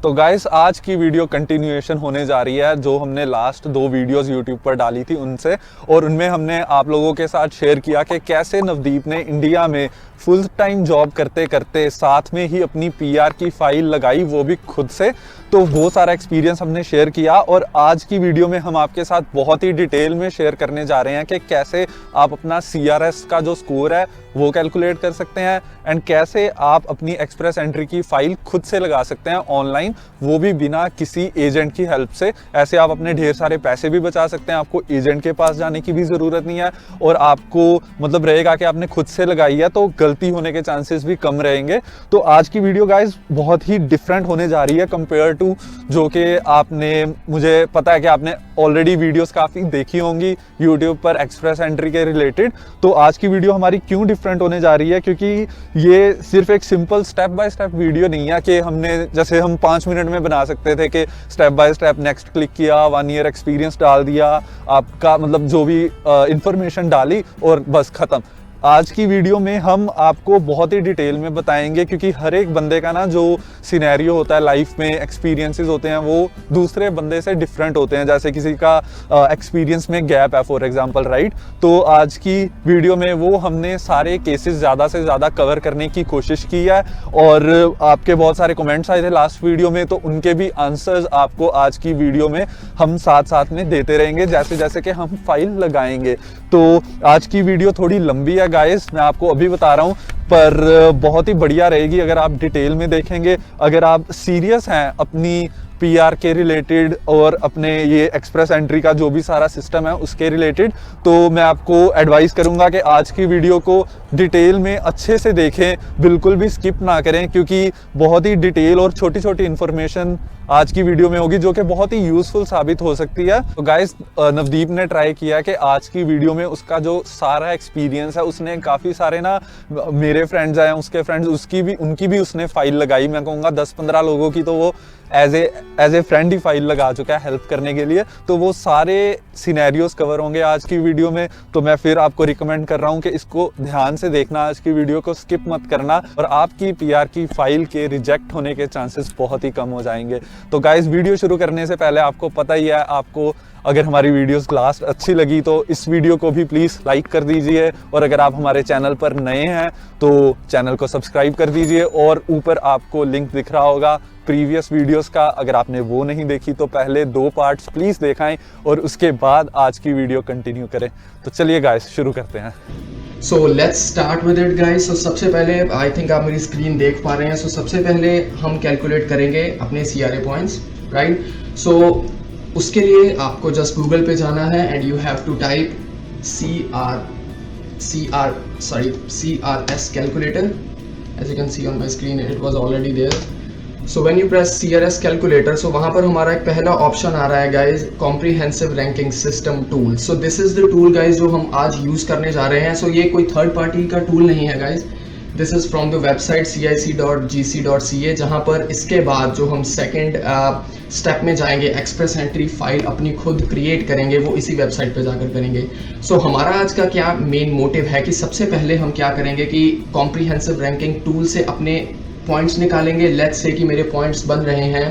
तो गाइस आज की वीडियो कंटिन्यूएशन होने जा रही है जो हमने लास्ट 2 वीडियोस यूट्यूब पर डाली थी उनसे, और उनमें हमने आप लोगों के साथ शेयर किया कि कैसे नवदीप ने इंडिया में फुल टाइम जॉब करते करते साथ में ही अपनी पीआर की फाइल लगाई, वो भी खुद से। तो वो सारा एक्सपीरियंस हमने शेयर किया और आज की वीडियो में हम आपके साथ बहुत ही डिटेल में शेयर करने जा रहे हैं कि कैसे आप अपना सीआरएस का जो स्कोर है वो कैलकुलेट कर सकते हैं एंड कैसे आप अपनी एक्सप्रेस एंट्री की फाइल खुद से लगा सकते हैं ऑनलाइन, वो भी बिना किसी एजेंट की हेल्प से। ऐसे आप अपने ढेर सारे पैसे भी बचा सकते हैं, आपको एजेंट के पास जाने की भी ज़रूरत नहीं है और आपको मतलब रहेगा कि आपने खुद से लगाई है तो गलती होने के चांसेस भी कम रहेंगे। तो आज की वीडियो गाइज बहुत ही डिफरेंट होने जा रही है कंपेयर टू जो कि आपने, मुझे पता है कि आपने ऑलरेडी वीडियोस काफ़ी देखी होंगी यूट्यूब पर एक्सप्रेस एंट्री के रिलेटेड। तो आज की वीडियो हमारी क्यों डिफरेंट होने जा रही है, क्योंकि ये सिर्फ एक simple step by step video नहीं है कि हमने जैसे हम 5 मिनट में बना सकते थे कि step by step next click किया, 1 ईयर एक्सपीरियंस डाल दिया, आपका मतलब जो भी इंफॉर्मेशन डाली और बस खत्म। आज की वीडियो में हम आपको बहुत ही डिटेल में बताएंगे, क्योंकि हर एक बंदे का ना जो सिनेरियो होता है लाइफ में, एक्सपीरियंसेस होते हैं वो दूसरे बंदे से डिफरेंट होते हैं। जैसे किसी का एक्सपीरियंस में गैप है फॉर एग्जांपल, राइट। तो आज की वीडियो में वो हमने सारे केसेस ज़्यादा से ज़्यादा कवर करने की कोशिश की है और आपके बहुत सारे कमेंट्स आए थे लास्ट वीडियो में, तो उनके भी आंसर्स आपको आज की वीडियो में हम साथ साथ में देते रहेंगे जैसे जैसे कि हम फाइल लगाएंगे। तो आज की वीडियो थोड़ी लंबी है गाइस, मैं आपको अभी बता रहा हूं, पर बहुत ही बढ़िया रहेगी अगर आप डिटेल में देखेंगे। अगर आप सीरियस हैं अपनी पीआर के रिलेटेड और अपने ये एक्सप्रेस एंट्री का जो भी सारा सिस्टम है उसके रिलेटेड, तो मैं आपको एडवाइस करूंगा कि आज की वीडियो को डिटेल में अच्छे से देखें, बिल्कुल भी स्किप ना करें, क्योंकि बहुत ही डिटेल और छोटी छोटी इन्फॉर्मेशन आज की वीडियो में होगी जो कि बहुत ही यूजफुल साबित हो सकती है। तो गाइस नवदीप ने ट्राई किया कि आज की वीडियो में उसका जो सारा एक्सपीरियंस है, उसने काफ़ी सारे ना मेरे फ्रेंड्स हैं, उसके फ्रेंड्स, उनकी भी उसने फाइल लगाई। मैं कहूँगा 10-15 लोगों की तो वो एज ए फ्रेंड ही फाइल लगा चुका है हेल्प करने के लिए। तो वो सारे सिनेरियोज कवर होंगे आज की वीडियो में। तो मैं फिर आपको रिकमेंड कर रहा हूँ कि इसको ध्यान से देखना, आज की वीडियो को स्किप मत करना और आपकी पीआर की फाइल के रिजेक्ट होने के चांसेस बहुत ही कम हो जाएंगे। तो गाइस वीडियो शुरू करने से पहले आपको पता ही है, आपको अगर हमारी वीडियोस लास्ट अच्छी लगी तो इस वीडियो को भी प्लीज़ लाइक कर दीजिए, और अगर आप हमारे चैनल पर नए हैं तो चैनल को सब्सक्राइब कर दीजिए। और ऊपर आपको लिंक दिख रहा होगा प्रीवियस वीडियोस का, अगर आपने वो नहीं देखी तो पहले 2 पार्ट्स प्लीज़ देखाएं और उसके बाद आज की वीडियो कंटिन्यू करें। तो चलिए गाइस शुरू करते हैं। So let's start with it guys. So सबसे पहले आई थिंक आप मेरी स्क्रीन देख पा रहे हैं। सो सबसे पहले हम कैलकुलेट करेंगे अपने सीआरए पॉइंट्स, राइट। सो उसके लिए आपको जस्ट गूगल पे जाना है and you have to type CRS calculator. As you can see on my screen, it was already there. So when you press CRS calculator, so वहाँ पर हमारा एक पहला ऑप्शन आ रहा है guys, comprehensive ranking system tool. So this is the tool guys जो हम आज यूज करने जा रहे हैं। सो ये कोई थर्ड पार्टी का टूल नहीं है guys, this is from the website cic.gc.ca, जहाँ पर इसके बाद जो हम सेकेंड स्टेप में जाएंगे, एक्सप्रेस एंट्री फाइल अपनी खुद क्रिएट करेंगे, वो इसी वेबसाइट पे जाकर करेंगे। सो हमारा आज का क्या मेन मोटिव है कि सबसे पहले हम क्या करेंगे कि कॉम्प्रीहेंसिव रैंकिंग टूल से अपने पॉइंट्स निकालेंगे। लेट्स से कि मेरे पॉइंट्स बन रहे हैं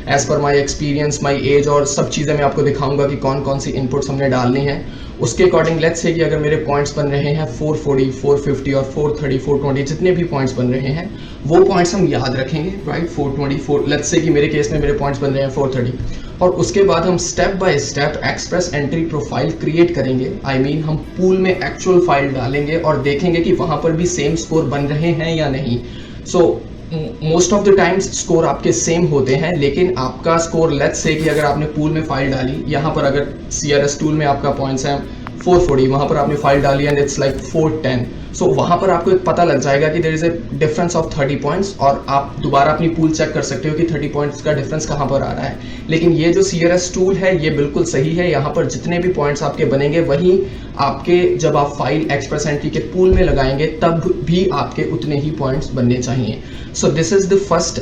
as per my experience, my age और सब चीज़ें मैं आपको दिखाऊंगा कि कौन कौन सी इनपुट्स हमने डालनी है। उसके अकॉर्डिंग लेट्स से कि अगर मेरे पॉइंट्स बन रहे हैं 440, 450 और 430, 420, जितने भी पॉइंट्स बन रहे हैं वो पॉइंट्स हम याद रखेंगे, राइट। 424, लेट्स से कि मेरे केस में मेरे पॉइंट्स बन रहे हैं 430, और उसके बाद हम step by step express entry profile create करेंगे। आई मीन हम पूल में एक्चुअल फाइल डालेंगे और देखेंगे कि वहाँ पर भी सेम स्कोर बन रहे हैं या नहीं। So most of the times score आपके सेम होते हैं, लेकिन आपका स्कोर लेट्स से कि अगर आपने पूल में फाइल डाली, यहाँ पर अगर CRS टूल में आपका पॉइंट्स हैं 440, वहाँ पर आपने फाइल डाली एंड इट्स लाइक 410, सो वहाँ पर आपको एक पता लग जाएगा कि there is a difference of 30 points, और आप दोबारा अपनी पूल चेक कर सकते हो कि 30 पॉइंट्स का डिफरेंस कहाँ पर आ रहा है। लेकिन ये जो CRS टूल है ये बिल्कुल सही है, यहाँ पर जितने भी पॉइंट्स आपके बनेंगे वही आपके जब आप फाइल एक्सप्रेस एंट्री के पूल में लगाएंगे तब भी आपके उतने ही पॉइंट्स बनने चाहिए। सो this is the first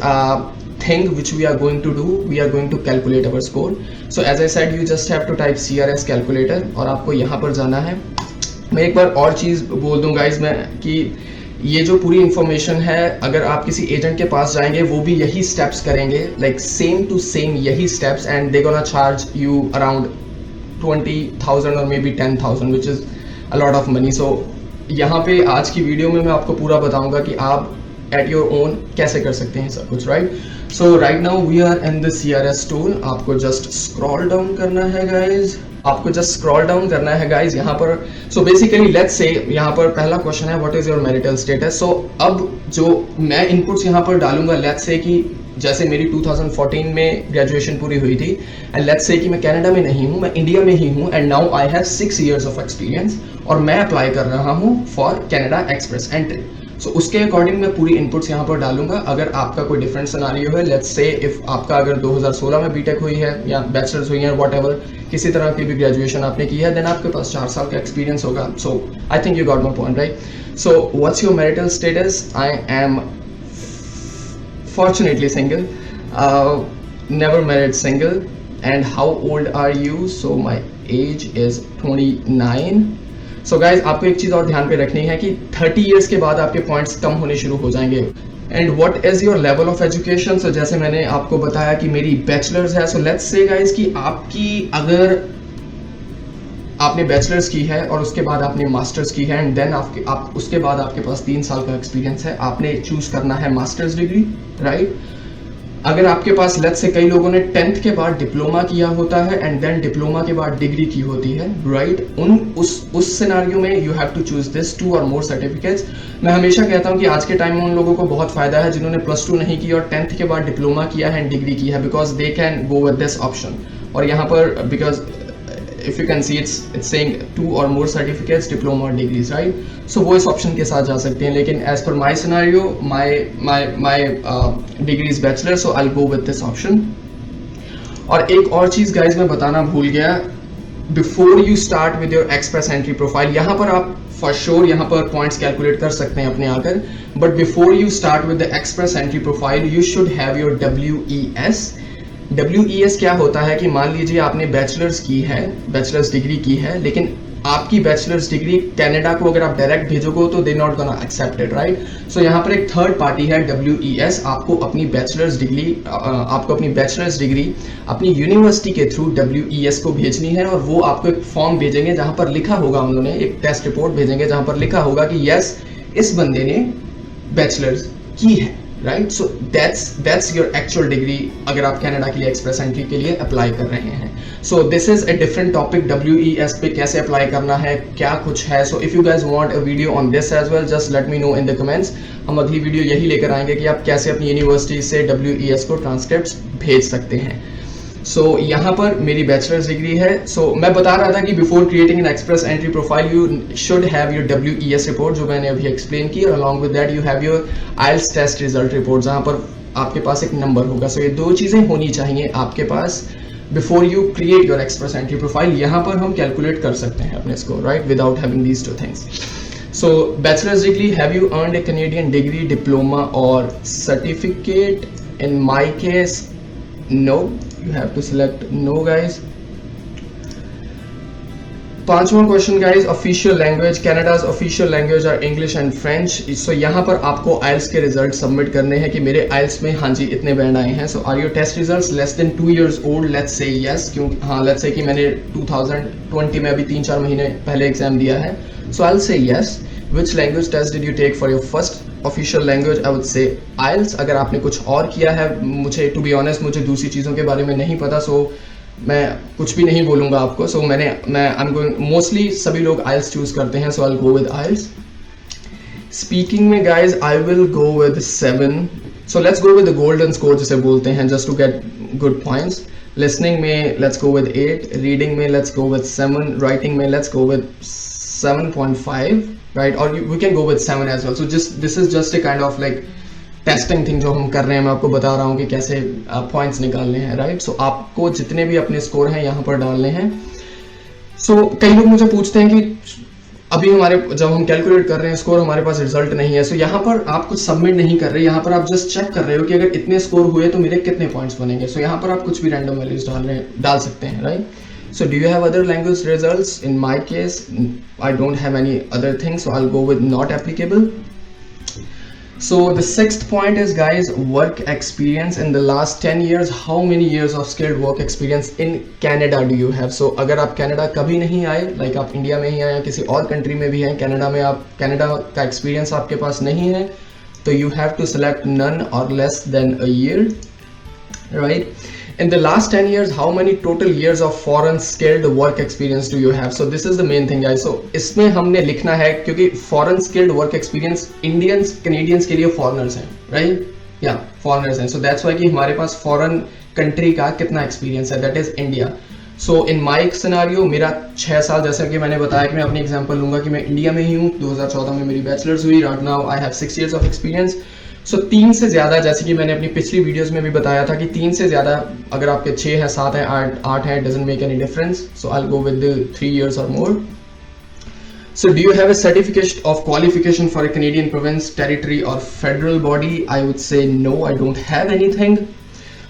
thing which we are going to do. We are going to calculate our score. So as I said, you just have to type CRS calculator और आपको यहाँ पर जाना है। मैं एक बार और चीज़ बोल दूँ गाइज मैं कि ये जो पूरी इंफॉर्मेशन है, अगर आप किसी एजेंट के पास जाएंगे वो भी यही स्टेप्स करेंगे, लाइक सेम टू सेम यही steps, and they gonna charge you around 20,000 और maybe 10,000 which is a lot of money. So यहाँ पे आज की वीडियो में मैं आपको पूरा बताऊंगा कि आप एट योर ओन कैसे कर सकते हैं सब कुछ, right. So right now we are in the CRS tool. आपको जस्ट स्क्रॉल डाउन करना है गाइज, आपको जस्ट स्क्रॉल डाउन करना है गाइज यहाँ पर। सो बेसिकली लेट्स से यहाँ पर पहला क्वेश्चन है what is your marital status. So अब जो मैं इनपुट्स यहाँ पर डालूंगा, लेट्स से कि जैसे मेरी 2014 में ग्रेजुएशन पूरी हुई थी, एंड लेट्स से कि मैं कनाडा में नहीं हूँ, मैं इंडिया में ही हूँ, and now I have 6 years of experience और मैं अप्लाई कर रहा हूँ फॉर कनाडा एक्सप्रेस एंट्री। सो उसके अकॉर्डिंग मैं पूरी इनपुट्स यहाँ पर डालूंगा। अगर आपका कोई डिफरेंट सिनारियो है, लेट्स से इफ आपका अगर 2016 में बीटेक हुई है या बैचलर्स हुई है, व्हाटएवर किसी तरह की भी ग्रेजुएशन आपने की है, देन आपके पास 4 साल का एक्सपीरियंस होगा। So I think you got my point, right. So what's your marital status? I am fortunately single, never married, single. And how old are you? So my age is 29. So guys, आपको एक चीज और ध्यान पे रखनी है कि 30 years के बाद आपके पॉइंट्स कम होने शुरू हो जाएंगे। And what is your level of education? So जैसे मैंने आपको बताया कि मेरी बैचलर्स है, सो लेट्स से गाइज कि आपकी अगर आपने बैचलर्स की है और उसके बाद आपने मास्टर्स की है, एंड देन आप उसके बाद आपके पास 3 साल का एक्सपीरियंस है, आपने चूज करना है मास्टर्स डिग्री, राइट। अगर आपके पास लेट्स से कई लोगों ने 10th के बाद डिप्लोमा किया होता है एंड देन डिप्लोमा के बाद डिग्री की होती है, राइट। उस सिनारियो में you have to choose this 2 और मोर सर्टिफिकेट्स। मैं हमेशा कहता हूं कि आज के टाइम में उन लोगों को बहुत फायदा है जिन्होंने +2 नहीं की और 10th के बाद डिप्लोमा किया है एंड डिग्री की है, because they can go with this option. और यहाँ पर because if you can see it's saying 2 or more certificates, diploma or degrees, right? So वो इस ऑप्शन के साथ जा सकते हैं, लेकिन as per my scenario, my degree is bachelor, so I'll go with this option. और एक और चीज गाइज मैं बताना भूल गया, before you start with your express entry profile, यहाँ पर आप for sure यहाँ पर पॉइंट्स कैलकुलेट कर सकते हैं अपने आकर, but before you start with the express entry profile, you should have your WES. WES क्या होता है कि मान लीजिए आपने बैचलर्स की है, बैचलर्स डिग्री की है, लेकिन आपकी बैचलर्स डिग्री कनाडा को अगर आप डायरेक्ट भेजोगे तो they not gonna accept it, right. So यहाँ पर एक थर्ड पार्टी है WES, आपको अपनी बैचलर्स डिग्री अपनी यूनिवर्सिटी के थ्रू WES को भेजनी है, और वो आपको एक फॉर्म भेजेंगे जहां पर लिखा होगा, उन्होंने एक टेस्ट रिपोर्ट भेजेंगे जहां पर लिखा होगा कि यस इस बंदे ने बैचलर्स की है, right. So that's your actual degree अगर आप कनाडा के लिए एक्सप्रेस एंट्री के लिए अप्लाई कर रहे हैं। So this is a different topic, WES पे कैसे अप्लाई करना है, क्या कुछ है। So if you guys want a video on this as well, just let me know in the comments. हम अगली वीडियो यही लेकर आएंगे कि आप कैसे अपनी यूनिवर्सिटी से WES को ट्रांसक्रिप्ट्स भेज सकते हैं। सो यहाँ पर मेरी बैचलर्स डिग्री है। सो मैं बता रहा था कि before creating an express entry profile you should have your WES report, जो मैंने अभी एक्सप्लेन की, और along with that you have your IELTS test result report, जहाँ पर आपके पास एक नंबर होगा। सो ये 2 चीजें होनी चाहिए आपके पास before you create your Express entry profile. यहाँ पर हम कैलकुलेट कर सकते हैं अपने score, right, without having these 2 things. So bachelor's degree, have you earned a Canadian degree, diploma और certificate? In my case no, you have to select no guys. 5वां question guys, official language, Canada's official language are English and French. So यहाँ पर आपको IELTS के result submit करने हैं कि मेरे IELTS में हाँ जी इतने बैंड आए हैं। So are your test results less than 2 years old? Let's say yes, क्योंकि हाँ लेट्स से कि मैंने 2020 में अभी 3-4 महीने पहले एग्जाम दिया है। So I will say yes. Which language test did you take for your first official language? I would say IELTS. अगर आपने कुछ और किया है, मुझे to be honest मुझे दूसरी चीज़ों के बारे में नहीं पता, so मैं कुछ भी नहीं बोलूँगा आपको। so I'm going mostly सभी लोग IELTS choose करते हैं, so I'll go with IELTS. Speaking में guys I will go with 7. So let's go with the golden score जिसे बोलते हैं, just to get good points. Listening में let's go with 8. Reading में let's go with 7. Writing में let's go with 7.5. right, or we can go with 7 as well. So this is just a kind of like testing thing जो हम कर रहे हैं, मैं आपको बता रहा हूँ कि कैसे पॉइंट्स निकालने हैं, राइट। सो आपको जितने भी अपने स्कोर हैं यहाँ पर डालने हैं। सो कई लोग मुझे पूछते हैं कि अभी जब हम कैलकुलेट कर रहे हैं स्कोर, हमारे पास रिजल्ट नहीं है। सो यहाँ पर आप कुछ सबमिट नहीं कर रहे, यहाँ पर आप जस्ट चेक कर रहे हो कि अगर इतने स्कोर हुए तो मेरे कितने पॉइंट्स बनेंगे। सो यहाँ पर आप कुछ भी रैंडम वैल्यूज डाल सकते हैं, right. So do you have other language results? In my case, I don't have any other thing, so I'll go with not applicable. So the sixth point is, guys, work experience. In the last 10 years, how many years of skilled work experience in Canada do you have? So अगर आप Canada कभी नहीं आए, like आप India में ही आए या किसी और कंट्री में भी हैं, कनाडा में आप कनाडा का एक्सपीरियंस आपके पास नहीं है, तो you have to select none or less than a year, right? In the last 10 years, how many total years of foreign skilled work experience do you have? So this is the main thing, guys. So इसमें हमने लिखना है, क्योंकि foreign skilled work experience Indians, Canadians के लिए foreigners हैं, right? Yeah, foreigners हैं. So that's why कि हमारे पास foreign country का कितना experience है, that is India. So in my scenario, मेरा 6 साल, जैसा कि मैंने बताया कि मैं अपनी एग्जांपल लूँगा कि मैं इंडिया में ही हूँ, 2014 में मेरी बैचलर्स हुई, right now I have 6 years of experience. सो 3 से ज़्यादा, जैसे कि मैंने अपनी पिछली वीडियोस में भी बताया था कि 3 से ज़्यादा, अगर आपके 6 है, 7 है, 8 है, doesn't make any difference. So I will go with 3 years or more. So do you have a certificate of qualification for a Canadian province, territory or federal body? I would say no, I don't have anything.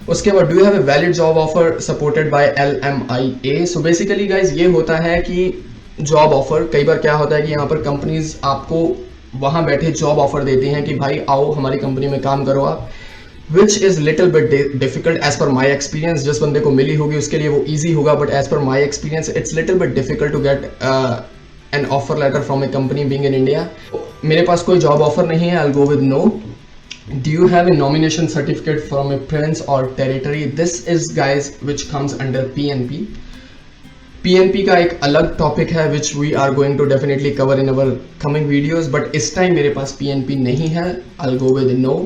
उसके बाद, do you have a valid job offer supported by LMIA? So basically guys ये होता है कि job offer, कई बार क्या होता है कि यहाँ पर कंपनीज आपको वहाँ बैठे जॉब ऑफर देती हैं कि भाई आओ हमारी कंपनी में काम करो आप, which is little bit difficult as per my experience. जिस बंदे को मिली होगी उसके लिए वो ईजी होगा, but as per my experience it's little bit difficult to get an offer letter from a company being in India. मेरे पास कोई जॉब ऑफर नहीं है, I will go with no. Do you have a nomination certificate from a province or territory? This is, guys, which comes under PNP. PNP का एक अलग topic है which we are going to definitely cover in our coming videos, but इस time मेरे पास PNP नहीं है. I'll go with no.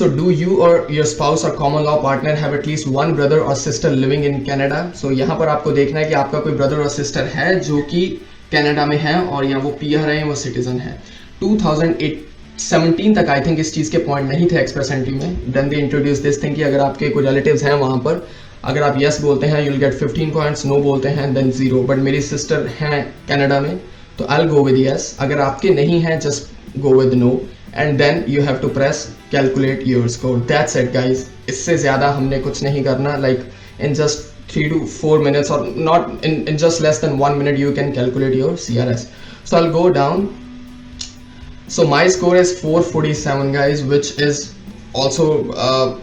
So do you or your spouse or common law partner have at least one brother or sister living in Canada? So यहाँ पर आपको देखना है कि आपका कोई ब्रदर और सिस्टर है जो कि कनाडा में है और या वो PR है, वो सिटीजन है. 2017 तक आई थिंक इस चीज़ के पॉइंट नहीं थे एक्सप्रेस एंट्री में. Then they introduce this thing कि अगर आपके कोई रिलेटिव्स हैं वहाँ पर, अगर आप यस बोलते हैं you'll get 15 points, नो बोलते हैं then 0. बट मेरी सिस्टर हैं कनाडा में तो I'll go with yes. अगर आपके नहीं हैं just go with no and then you have to press calculate your score. That's it, guys. इससे ज़्यादा हमने कुछ नहीं करना. Like in just 3 to 4 minutes or not in just less than 1 minute you can calculate your CRS. So I'll go down. So my score is 447, guys, which is also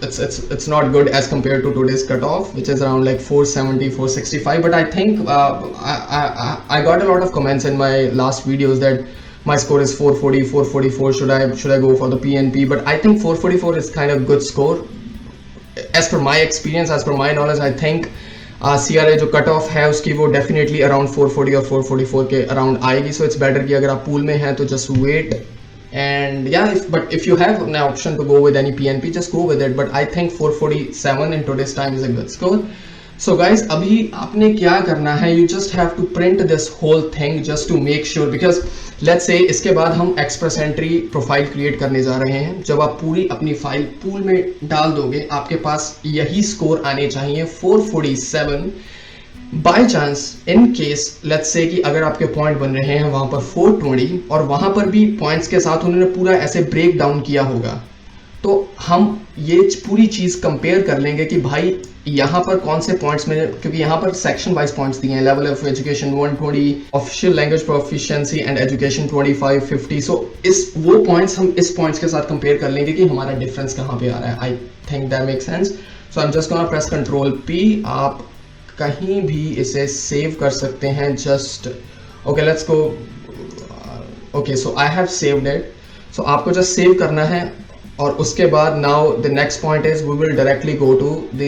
it's not good as compared to today's cutoff, which is around like 470, 465. But I think I got a lot of comments in my last videos that my score is 440, 444. Should I go for the PNP? But I think 444 is kind of good score as per my experience, as per my knowledge. I think CRA जो cut off है उसकी वो definitely around 440 और 444 के around आएगी. So it's better कि अगर आप पूल में हैं तो just wait. And yeah, if you have an option to go with any PNP, just go with it. But I think 447 in today's time is a good score. So guys, अभी आपने क्या करना है, you just have to print this whole thing just to make sure, because let's say इसके बाद हम express entry profile create करने जा रहे हैं. जब आप पूरी अपनी फाइल पूल में डाल दोगे आपके पास यही स्कोर आने चाहिए 447. By chance in case let's say कि अगर आपके पॉइंट बन रहे हैं वहाँ पर 420 और वहाँ पर भी पॉइंट्स के साथ उन्होंने पूरा ऐसे ब्रेक डाउन किया होगा, तो हम ये पूरी चीज़ कंपेयर कर लेंगे कि भाई यहाँ पर कौन से पॉइंट्स में, क्योंकि यहाँ पर सेक्शन वाइज पॉइंट्स दिए हैं. Level of education 120, official language proficiency and education 25, 50. सो इस वो पॉइंट्स हम इस पॉइंट्स के साथ कंपेयर कर लेंगे कि हमारा डिफरेंस कहाँ पे आ रहा है. I think that make sense. So I am just gonna press control P. आप कहीं भी इसे सेव कर सकते हैं. Just okay, let's go. Okay, so I have saved it. So आपको जस्ट सेव करना है और उसके बाद now the next point is we will directly go to the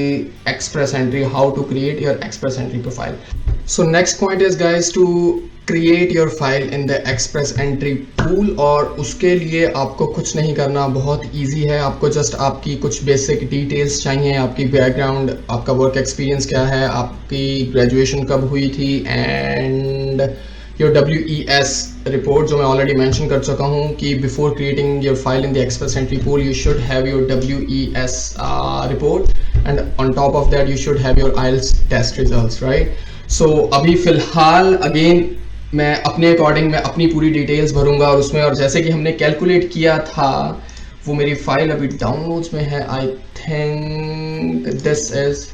Express Entry, how to create your Express entry profile. So next point is guys to create your file in the Express entry pool. और उसके लिए आपको कुछ नहीं करना, बहुत easy है. आपको जस्ट आपकी कुछ बेसिक डिटेल्स चाहिए, आपकी बैकग्राउंड, आपका वर्क एक्सपीरियंस क्या है, आपकी ग्रेजुएशन कब हुई थी, एंड योर WES रिपोर्ट जो मैं ऑलरेडी मेंशन कर चुका हूँ कि before creating your file in the Express entry pool you should have your WES report and on top of that you should have your IELTS test results, right. So अभी फिलहाल again मैं अपने according मैं अपनी पूरी details भरूंगा और उसमें, और जैसे कि हमने कैलकुलेट किया था वो मेरी फाइल अभी डाउनलोड्स में है. I think this is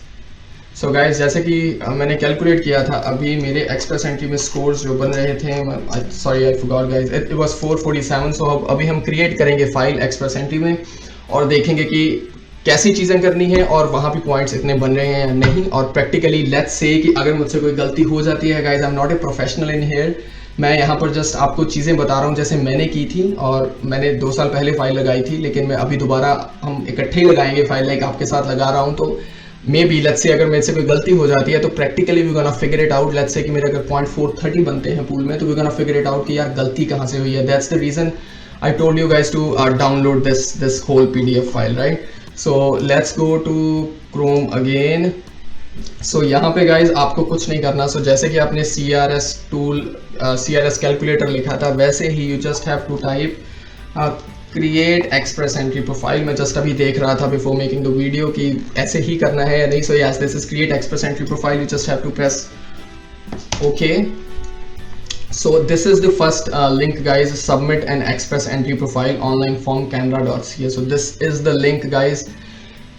so guys जैसे कि मैंने कैलकुलेट किया था, अभी मेरे एक्सप्रेस एंट्री में स्कोर्स जो बन रहे थे, sorry I forgot guys, it was 447। सो अभी हम क्रिएट करेंगे फाइल एक्सप्रेस एंट्री में और देखेंगे कि कैसी चीज़ें करनी है और वहाँ पे पॉइंट्स इतने बन रहे हैं या नहीं। और प्रैक्टिकली लेट्स से कि अगर मुझसे कोई गलती हो जाती है guys, I am not a professional in here, मैं यहाँ पर जस्ट आपको चीज़ें बता रहा हूँ जैसे मैंने की थी। और मैंने 2 साल पहले फाइल लगाई थी, लेकिन मैं अभी दोबारा हम इकट्ठे ही लगाएंगे फाइल, लाइक आपके साथ लगा रहा हूँ। तो मे बी लेट्स से अगर मेरे से कोई गलती हो जाती है तो practically we gonna figure it out. Let's say कि मेरे अगर 0.430 बनते हैं पूल में, तो we gonna figure it out कि यार गलती कहाँ से हुई है। That's the reason I told you guys to download this whole PDF file, right. So let's go to Chrome again. So यहाँ पे गाइज आपको कुछ नहीं करना। सो जैसे कि आपने CRS टूल CRS कैलकुलेटर लिखा था, वैसे ही you just have to type create express entry profile. मैं जस्ट अभी देख रहा था बिफोर मेकिंग द वीडियो कि ऐसे ही करना है या नहीं। So yes, this is create express entry profile, you just have to press okay. So this is the first link guys, submit an express entry profile online form canara.ca. So this is the link guys,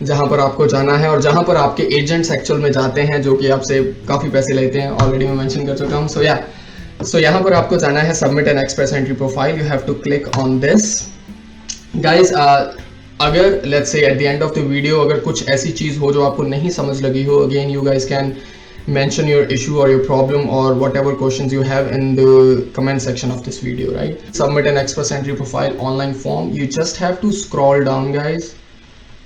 जहाँ पर आपको जाना है और जहाँ पर आपके agents actual में जाते हैं जो कि आपसे काफ़ी पैसे लेते हैं, ऑलरेडी मैं मेंशन कर चुका हूँ। सो यहाँ पर आपको जाना है submit an express entry profile, you have to click on this guys. अगर let's say at the end of the video अगर कुछ ऐसी चीज़ हो जो आपको नहीं समझ लगी हो, again you guys can mention your issue or your problem or whatever questions you have in the comment section of this video, right? Submit an express entry profile online form, you just have to scroll down guys,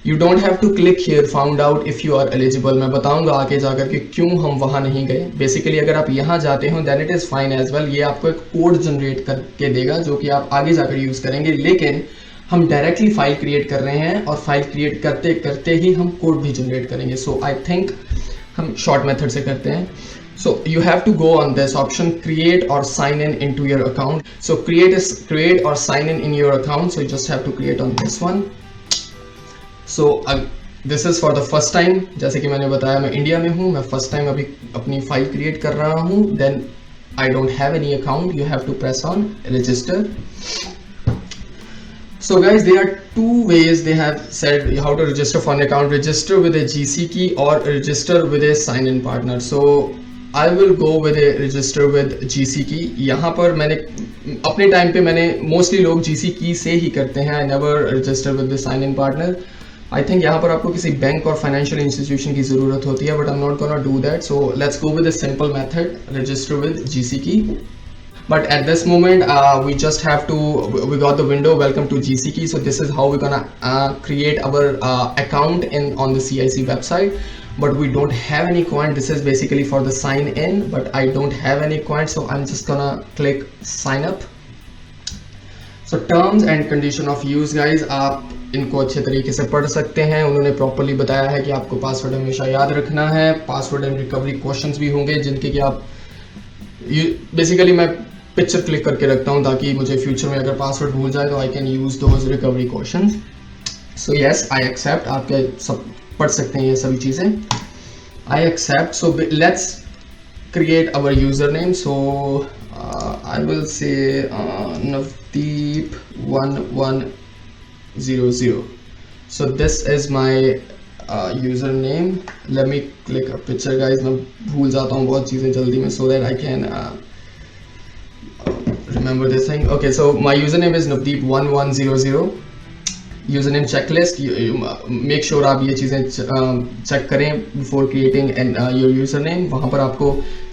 you don't have to click here found out if you are eligible। मैं बताऊंगा आगे जाकर कि क्यों हम वहां नहीं गए। बेसिकली अगर आप यहाँ जाते हो then it is fine as well, ये आपको एक कोड जनरेट करके देगा जो कि आप आगे जाकर यूज करेंगे। लेकिन हम डायरेक्टली फाइल क्रिएट कर रहे हैं और फाइल क्रिएट करते करते ही हम कोड भी जनरेट करेंगे। सो आई थिंक हम शॉर्ट मेथड से करते हैं। So you have to go on this option create or sign in into your account. So create or sign in your account, so you just have to create on this one. So this is for the first time, जैसे कि मैंने बताया मैं India में हूँ, मैं first time अभी अपनी फाइल क्रिएट कर रहा हूँ। Then I don't have any account, you have to press on register. So guys, there are 2 ways they have said how to register for an account: register with a GC key or register with a sign-in partner. So I will go with a register with GC key। यहाँ पर मैंने अपने time पे मैंने mostly लोग GC key से ही करते हैं, I never register with the sign-in partner। I think यहाँ पर आपको किसी बैंक और फाइनेंशियल इंस्टीट्यूशन की ज़रूरत होती है, but I'm not gonna do that। So let's go with a simple method, register with GC key। But at this moment we just have to, we got the window welcome to GC key। So this is how we're gonna create our account on the CIC website, but we don't have any coin। This is basically for the sign in, but I don't have any coin, so I'm just gonna click sign up। So terms and condition of use guys, आप इनको अच्छे तरीके से पढ़ सकते हैं। उन्होंने properly बताया है कि आपको पासवर्ड हमेशा याद रखना है, पासवर्ड एंड रिकवरी क्वेश्चंस भी होंगे जिनके कि आप बेसिकली मैं पिक्चर क्लिक करके रखता हूँ ताकि मुझे फ्यूचर में अगर पासवर्ड भूल जाए तो I can use those recovery questions. So yes I accept, आपके सब पढ़ सकते हैं ये सभी चीज़ें, I accept. So let's create our username. So I will say Navdeep 1100। So this is my username. Let me click a picture guys, मैं भूल जाता हूँ बहुत चीज़ें जल्दी में, so that I can remember this thing। Okay, so my username is Navdeep1100। username checklist, make sure आप ये चीज़ें चेक करें before creating your username। वहाँ पर आपको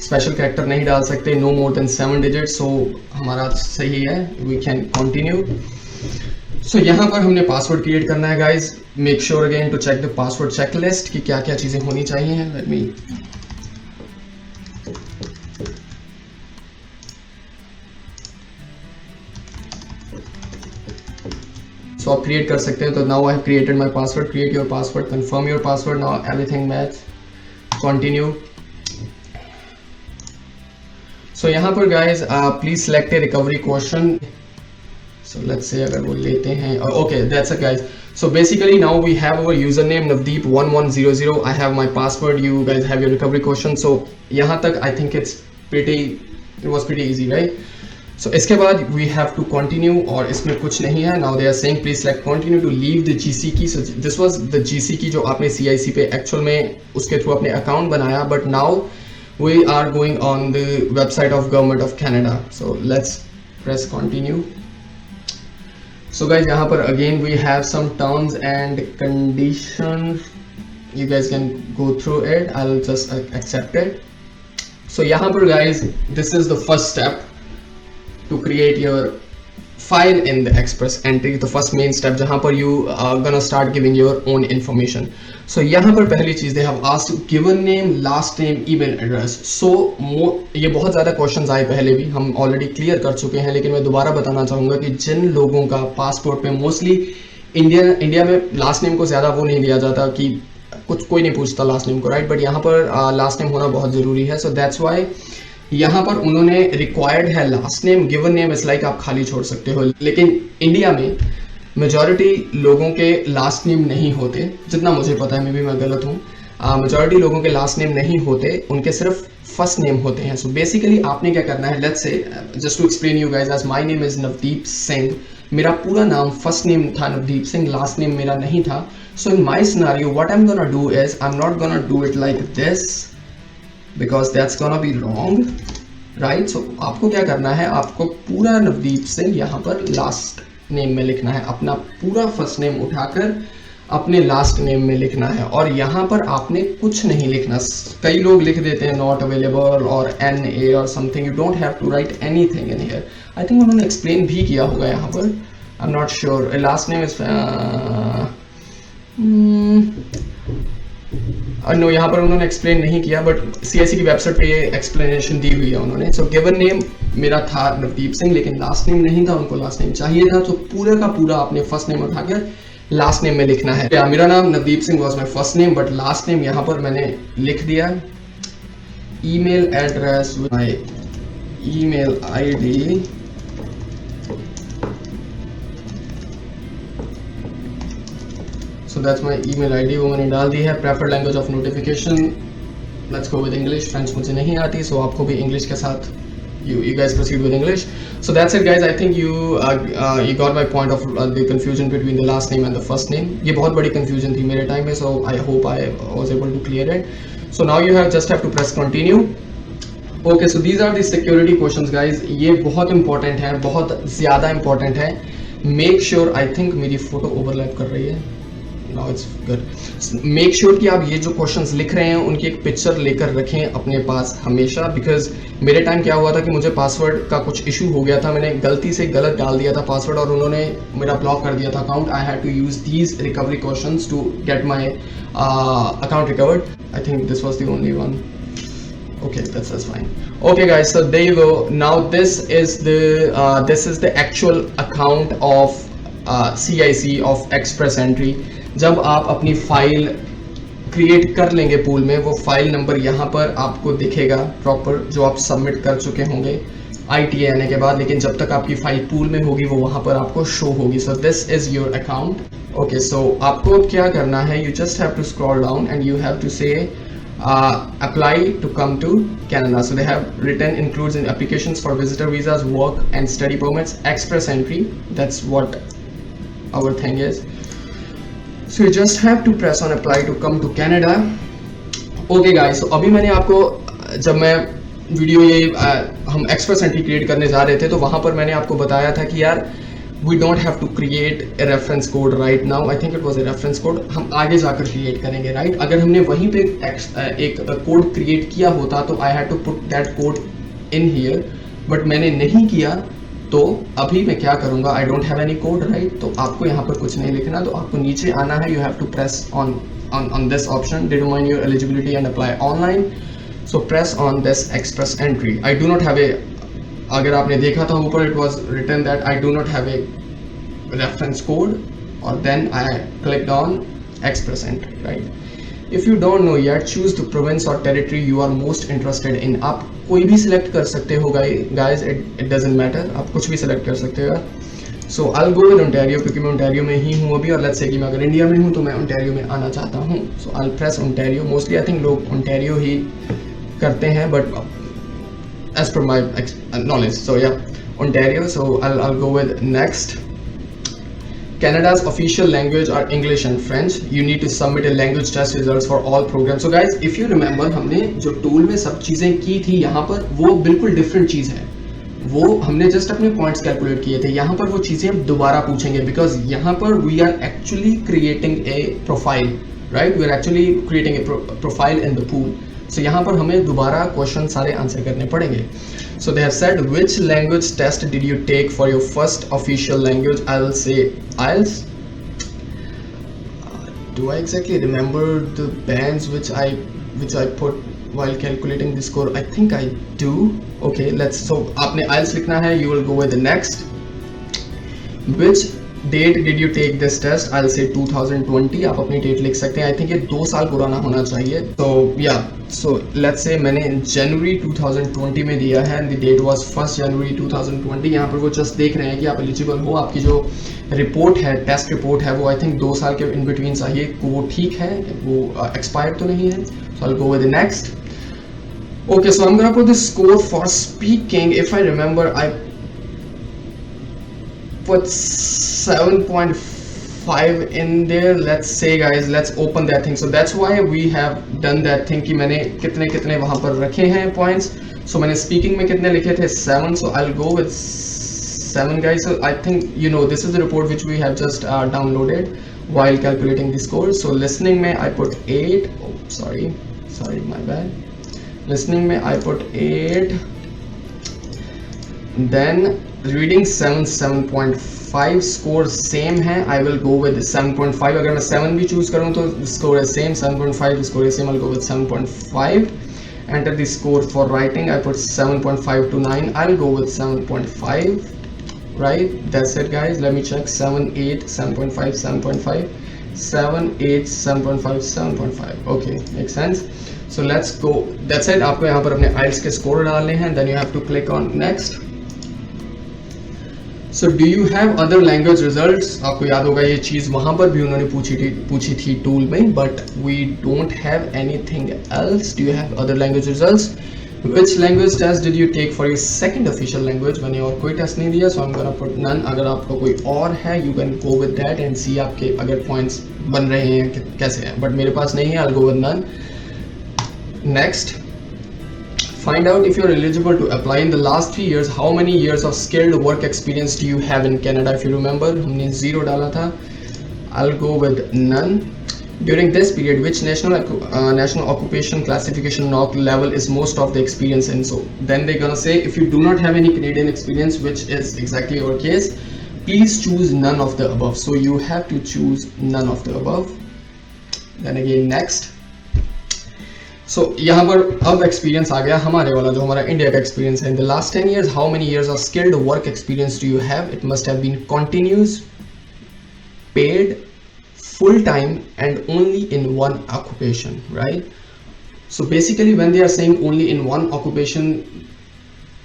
special character नहीं डाल सकते, no more than 7 digits। so हमारा सही है, we can continue। so यहाँ पर हमने पासवर्ड क्रिएट करना है guys। make sure again to check the password checklist कि क्या क्या चीज़ें होनी चाहिए। let me सो आप क्रिएट कर सकते हैं। तो now I have created my password, create your password, confirm your password, now everything match, continue. So यहाँ पर guys please select a recovery question. So let's say अगर वो लेते हैं, okay that's it guys. So basically now we have our username Navdeep1100, I have my password, you guys have your recovery question. So यहाँ तक I think it was pretty easy right. So इसके बाद we have to continue और इसमें कुछ नहीं है. Now they are saying please select continue to leave the GC key. So this was the GC key जो आपने CIC पे एक्चुअल में उसके थ्रू अपने अकाउंट बनाया, but now we are going on the website of Government of Canada. So let's press continue. So guys, यहाँ पर again we have some terms and conditions. You guys can go through it. I'll just accept it. So यहाँ पर guys, this is the first step to create your file in the Express Entry. The first main step जहाँ पर you are gonna start giving your own information. So यहाँ पर पहली चीज़ they have asked given name, last name, email address. So ये बहुत ज़्यादा questions आए पहले भी, हम ऑलरेडी क्लियर कर चुके हैं, लेकिन मैं दोबारा बताना चाहूँगा कि जिन लोगों का पासपोर्ट पे मोस्टली इंडिया में लास्ट नेम को ज़्यादा वो नहीं लिया जाता कि कोई नहीं पूछता लास्ट नेम को, राइट, बट यहाँ पर लास्ट नेम होना बहुत ज़रूरी है. सो दैट्स वाई यहाँ पर उन्होंने रिक्वायर्ड है last name. Given name is like आप खाली छोड़ सकते हो, लेकिन इंडिया में मेजॉरिटी लोगों के लास्ट नेम नहीं होते, जितना मुझे पता है, मे भी मैं गलत हूँ. मेजॉरिटी लोगों के लास्ट नेम नहीं होते, उनके सिर्फ फर्स्ट नेम होते हैं. सो बेसिकली आपने क्या करना है, let's say just to explain you guys, as my name is Navdeep Singh. मेरा पूरा नाम फर्स्ट नेम था नवदीप सिंह, लास्ट नेम मेरा नहीं था. So in my scenario what I am gonna do is I am not gonna do it like this because that's gonna be wrong, right? So आपको क्या करना है, आपको पूरा नवदीप सिंह यहाँ पर लास्ट नेम में लिखना है, अपना पूरा फर्स्ट नेम उठाकर अपने लास्ट नेम में लिखना है, और यहाँ पर आपने कुछ नहीं लिखना. कई लोग लिख देते हैं नॉट अवेलेबल और NA और something. You don't have to write anything in here. I think उन्होंने एक्सप्लेन भी किया होगा यहाँ पर, I am not sure. Last name is no, यहाँ पर उन्होंने एक्सप्लेन नहीं किया, बट CIC की वेबसाइट पे ये एक्सप्लेनेशन दी हुई है उन्होंने. सो गिवन नेम मेरा था नवदीप सिंह, लेकिन लास्ट नेम नहीं था, उनको लास्ट नेम चाहिए था. तो पूरा का पूरा आपने फर्स्ट नेम उठाकर लास्ट नेम में लिखना है. मेरा नाम Navdeep Singh was my first name, but last name यहाँ पर मैंने लिख दिया. Email address, my email ID, so that's my email ID, वो मैंने डाल दी है. preferred language of notification, let's go with English. French मुझे नहीं आती, so आपको भी English के साथ you guys proceed with English. So that's it guys. I think you got my point of the confusion between the last name and the first name. ये बहुत बड़ी confusion थी मेरे time में, so I hope I was able to clear it. So now you just have to press continue. Okay, so these are the security questions guys. ये बहुत important है, बहुत ज़्यादा important है. Make sure, I think मेरी photo overlap कर रही है. Now it's good. Make sure कि आप ये जो क्वेश्चंस लिख रहे हैं उनकी एक पिक्चर लेकर रखें अपने पास हमेशा, बिकॉज मेरे टाइम क्या हुआ था कि मुझे पासवर्ड का कुछ इशू हो गया था, मैंने गलती से गलत डाल दिया था पासवर्ड और उन्होंने मेरा ब्लॉक कर दिया था account. I had to use these recovery questions to get my account recovered. I think this was the only one. Okay, that's fine. Okay guys, so there you go. Now this is the actual account of CIC of Express Entry. जब आप अपनी file create कर लेंगे pool में, वो file number यहाँ पर आपको दिखेगा प्रॉपर, जो आप सबमिट कर चुके होंगे ITA आने के बाद, लेकिन जब तक आपकी फाइल पूल में होगी वो वहाँ पर आपको शो होगी. So this is your account. Okay, so आपको क्या करना है, you just have to scroll down and you have to say apply to come to Canada. So they have written includes in applications for visitor visas, work and study permits, Express Entry. That's what our thing is. So you just have to press on apply to come to Canada. Okay guys, so अभी मैंने आपको, जब मैं video ये हम express entry create करने जा रहे थे, तो वहाँ पर मैंने आपको बताया था कि यार we don't have to create a reference code right now. I think it was a reference code. हम आगे जाकर क्रिएट करेंगे, राइट? अगर हमने वहीं पे एक कोड क्रिएट किया होता तो I had to put that code in here, but मैंने नहीं किया. तो अभी मैं क्या करूँगा, I don't have any code, right? तो आपको यहाँ पर कुछ नहीं लिखना, तो आपको नीचे आना है. You have to press on this option, determine your eligibility and apply online. So press on this Express Entry. I do not have a, अगर आपने देखा था ऊपर it was written that I do not have a reference code, or then I clicked on Express Entry, right? If you don't know yet, choose the province or territory you are most interested in. आप कोई भी select कर सकते हो guys, it doesn't matter, आप कुछ भी select कर सकते हो. So I'll go with Ontario क्योंकि मैं Ontario में ही हूँ अभी, और let's say कि मैं अगर इंडिया में हूँ तो मैं Ontario में आना चाहता हूँ. So I'll press Ontario. Mostly I think लोग Ontario ही करते हैं, but as per my knowledge. So yeah, Ontario. So I'll go with next. Canada's official language are English and French. You need to submit a language test results for all programs. So guys, if you remember, हमने जो tool में सब चीज़ें की थी यहाँ पर, वो बिल्कुल डिफरेंट चीज़ है. वो हमने जस्ट अपने पॉइंट्स कैलकुलेट किए थे. यहाँ पर वो चीज़ें हम दोबारा पूछेंगे, बिकॉज यहाँ पर we are actually creating a profile, right. We are actually creating a profile in the pool. So यहाँ पर हमें दोबारा क्वेश्चन सारे आंसर करने पड़ेंगे. So they have said, which language test did you take for your first official language? I will say IELTS. Do I exactly remember the bands which I put while calculating the score? I think I do. Okay, so आपने IELTS लिखना है. You will go with the next. Which date did you take this test? I'll say 2020. आप अपनी date लिख सकते हैं. I think ये 2 साल पुराना होना चाहिए. So yeah. So let's say मैंने जनवरी 2020 में दिया है, and the date was 1st January 2020. यहाँ पर वो जस्ट देख रहे हैं कि आप एलिजिबल हो. आपकी जो रिपोर्ट है, टेस्ट रिपोर्ट है, वो आई थिंक 2 साल के इन बिटवीन चाहिए. वो ठीक है, वो एक्सपायर्ड तो नहीं है. So I'll go with the next. Okay, so I'm gonna put the score for speaking. If I remember, I put 7.5 in there. Let's say guys, let's open that thing. So that's why we have done that thing कि मैंने कितने वहाँ पर रखे हैं points. So मैंने speaking में कितने लिखे थे? 7. So I'll go with 7 guys. So I think you know this is the report which we have just downloaded while calculating the score. So listening में I put 8. Oh sorry my bad. Listening में I put 8. Then reading 7.5. Score same है. I will go with 7.5. अगर मैं 7 भी choose करूँ तो score है same. 7.5 score है same. I will go with 7.5. Enter the score for writing. I put 7.5 to 9. I will go with 7.5. Right, that's it guys. Let me check. 7, 8, 7.5, 7.5, 7, 8, 7.5, 7.5. Okay, make sense. So let's go. That's it. आपको यहाँ पर अपने IELTS के score डालने हैं. Then you have to click on next. So do you have other language results? आपको याद होगा ये चीज़ वहाँ पर भी उन्होंने पूछी थी टूल में, but we don't have anything else. Do you have other language results? Which language test did you take for your second official language? मैंने और कोई टेस्ट नहीं दिया, so I'm gonna put none. अगर आपका कोई और है, you can go with that and see आपके अगर points बन रहे हैं कैसे हैं, but मेरे पास नहीं है. I'll go with none. Next. Find out if you're eligible to apply. In the last 3 years, how many years of skilled work experience do you have in Canada? If you remember, हमने 0 डाला था. I'll go with none. During this period, which national occupation classification NOC level is most of the experience in? So then they're gonna say, if you do not have any Canadian experience, which is exactly our case, please choose none of the above. So you have to choose none of the above. Then again, next. So यहाँ पर अब experience आ गया हमारे वाला, जो हमारा India का experience है. In the last 10 years, how many years of skilled work experience do you have? It must have been continuous, paid, full time and only in one occupation, right. So basically when they are saying only in one occupation,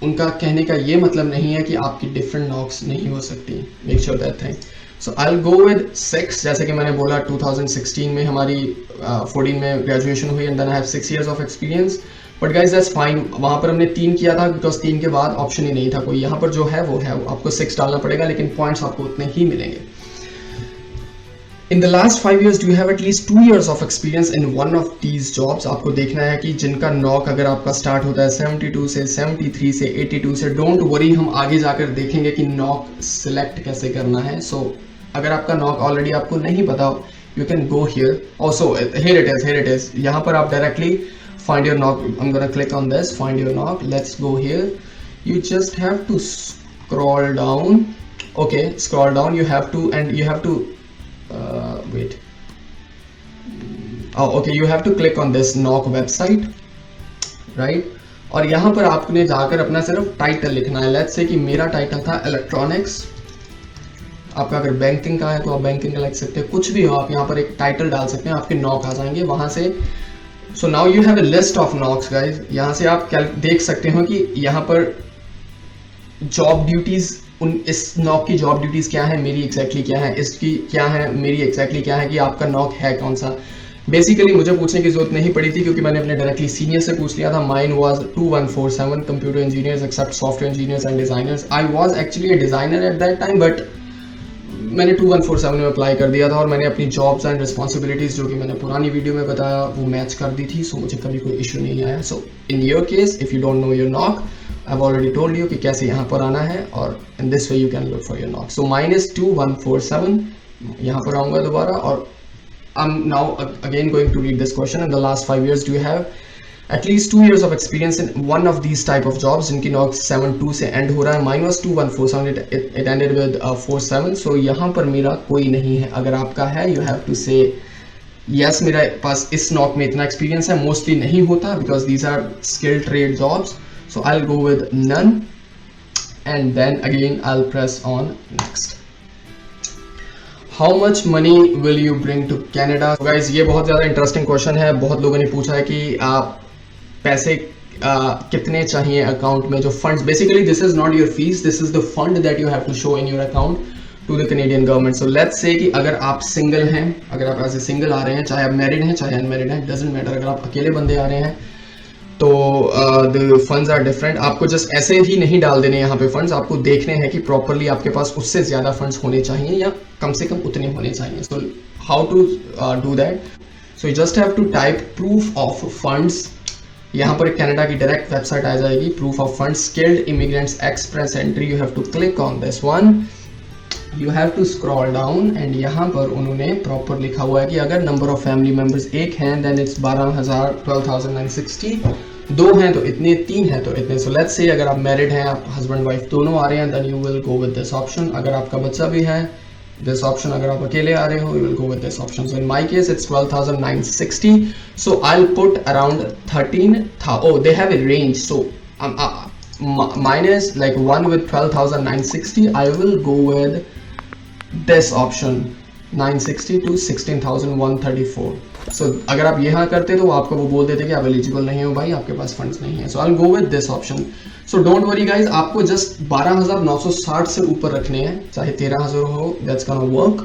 उनका कहने का ये मतलब नहीं है कि आपकी different Knox नहीं हो सकती. Make sure that thing. So I will go with 6. जैसे कि मैंने बोला 2016 में हमारी 14 में ग्रेजुएशन हुई, and then I have 6 years of experience. But guys that's fine. वहाँ पर हमने 3 किया था बिकॉज 3 के बाद ऑप्शन ही नहीं था कोई. यहाँ पर जो है वो है, आपको 6 डालना पड़ेगा, लेकिन पॉइंट्स आपको उतने ही मिलेंगे. इन the last 5 years do you have at least 2 years of experience in one of these jobs. आपको देखना है कि जिनका नॉक अगर आपका स्टार्ट होता है 72 से, 73 से, 82 से. डोंट वरी, हम आगे जाकर देखेंगे कि नॉक सिलेक्ट कैसे करना है. सो अगर आपका नॉक ऑलरेडी आपको नहीं पता, you can go here. Also here it is. यहाँ पर आप directly find your NOC. I am gonna click on this, find your NOC. Let's go here. You just have to scroll down. Okay, scroll down. You have to wait. Oh, okay, you have to click on this NOC website, right? और यहाँ पर आपने जाकर अपना सिर्फ title लिखना है. Let's say कि मेरा टाइटल था इलेक्ट्रॉनिक्स. आपका अगर बैंकिंग का है तो आप बैंकिंग का लिख सकते हैं. कुछ भी हो, आप यहाँ पर एक टाइटल डाल सकते हैं, आपके नॉक आ जाएंगे वहाँ से. So now you have a list of NOCs guys. यहाँ से आप देख सकते हो कि यहाँ पर जॉब ड्यूटीज, इस नॉक की जॉब ड्यूटीज क्या है, मेरी एग्जैक्टली क्या है, इसकी क्या है, मेरी एग्जैक्टली क्या है, कि आपका नॉक है कौन सा. बेसिकली मुझे पूछने की जरूरत नहीं पड़ी थी क्योंकि मैंने अपने डायरेक्टली सीनियर से पूछ लिया था. Mine was 2147 computer engineers except software engineers and designers. I was actually a designer at that time, but मैंने 2147 में अप्लाई कर दिया था और मैंने अपनी जॉब्स एंड रिस्पॉन्सिबिलिटीज जो कि मैंने पुरानी वीडियो में बताया वो मैच कर दी थी. सो मुझे कभी कोई इशू नहीं आया. So in your case if you don't know your NOC, I have already told you कि कैसे यहाँ पर आना है और in this way you can look for your NOC. So -2147 यहाँ पर आऊँगा दोबारा और I'm now again going to read this question. In the last 5 years, do you have at least 2 years of experience in one of these type of jobs? जिनकी knock 72 से and हो रहा है. Mine was 2147. It ended with 47. So यहाँ पर मेरा कोई नहीं है. अगर आपका है, you have to say yes. मेरे पास इस नॉक में इतना एक्सपीरियंस है. मोस्टली नहीं होता because these are skilled trade jobs. So I'll go with none, and then again I'll press on next. How much money will you bring to Canada? So guys, ये बहुत ज़्यादा interesting question है. बहुत लोगों ने पूछा है कि आप पैसे कितने चाहिए अकाउंट में, जो funds. Basically this is not your fees, this is the fund that you have to show in your account to the Canadian government. So let's say कि अगर आप सिंगल हैं, अगर आप ऐसे सिंगल आ रहे हैं, चाहे आप मैरिड हैं चाहे अनमैरिड हैं, डजेंट मैटर. अगर आप अकेले बंदे आ रहे हैं तो द फंड्स आर डिफरेंट. आपको जस्ट ऐसे ही नहीं डाल देने यहाँ पे फंड्स. आपको देखने हैं कि प्रॉपरली आपके पास उससे ज़्यादा फंड्स होने चाहिए या कम से कम उतने होने चाहिए. So how to do that? So you just have to type proof of funds. यहाँ पर कनाडा की डायरेक्ट वेबसाइट आ जाएगी. Proof of funds, skilled immigrants express entry. You have to click on this one. You have to scroll down and यहाँ पर उन्होंने proper लिखा हुआ है कि अगर नंबर ऑफ फैमिली मेंबर्स एक हैं देन इट्स 12,960. दो हैं तो इतने, तीन हैं तो इतने. सो लेट्स से अगर आप मैरिड हैं, आप हस्बैंड वाइफ दोनों आ रहे हैं, then you will go with this option. अगर आपका बच्चा भी है, दिस ऑप्शन. अगर आप अकेले आ रहे हो, you will go with this option. So in my case it's 12,960. So I will put around 13. Oh, they have a range. So mine is like one with 12,960. I will go with this option 960 to 16,134. So अगर आप यहाँ करते तो आपको वो बोल देते कि आप एलिजिबल नहीं हो भाई, आपके पास फंड्स नहीं है. So I'll go with this option. So don't worry guys, आपको जस्ट 12,960 से ऊपर रखने हैं, चाहे 13,000 हो, that's gonna work.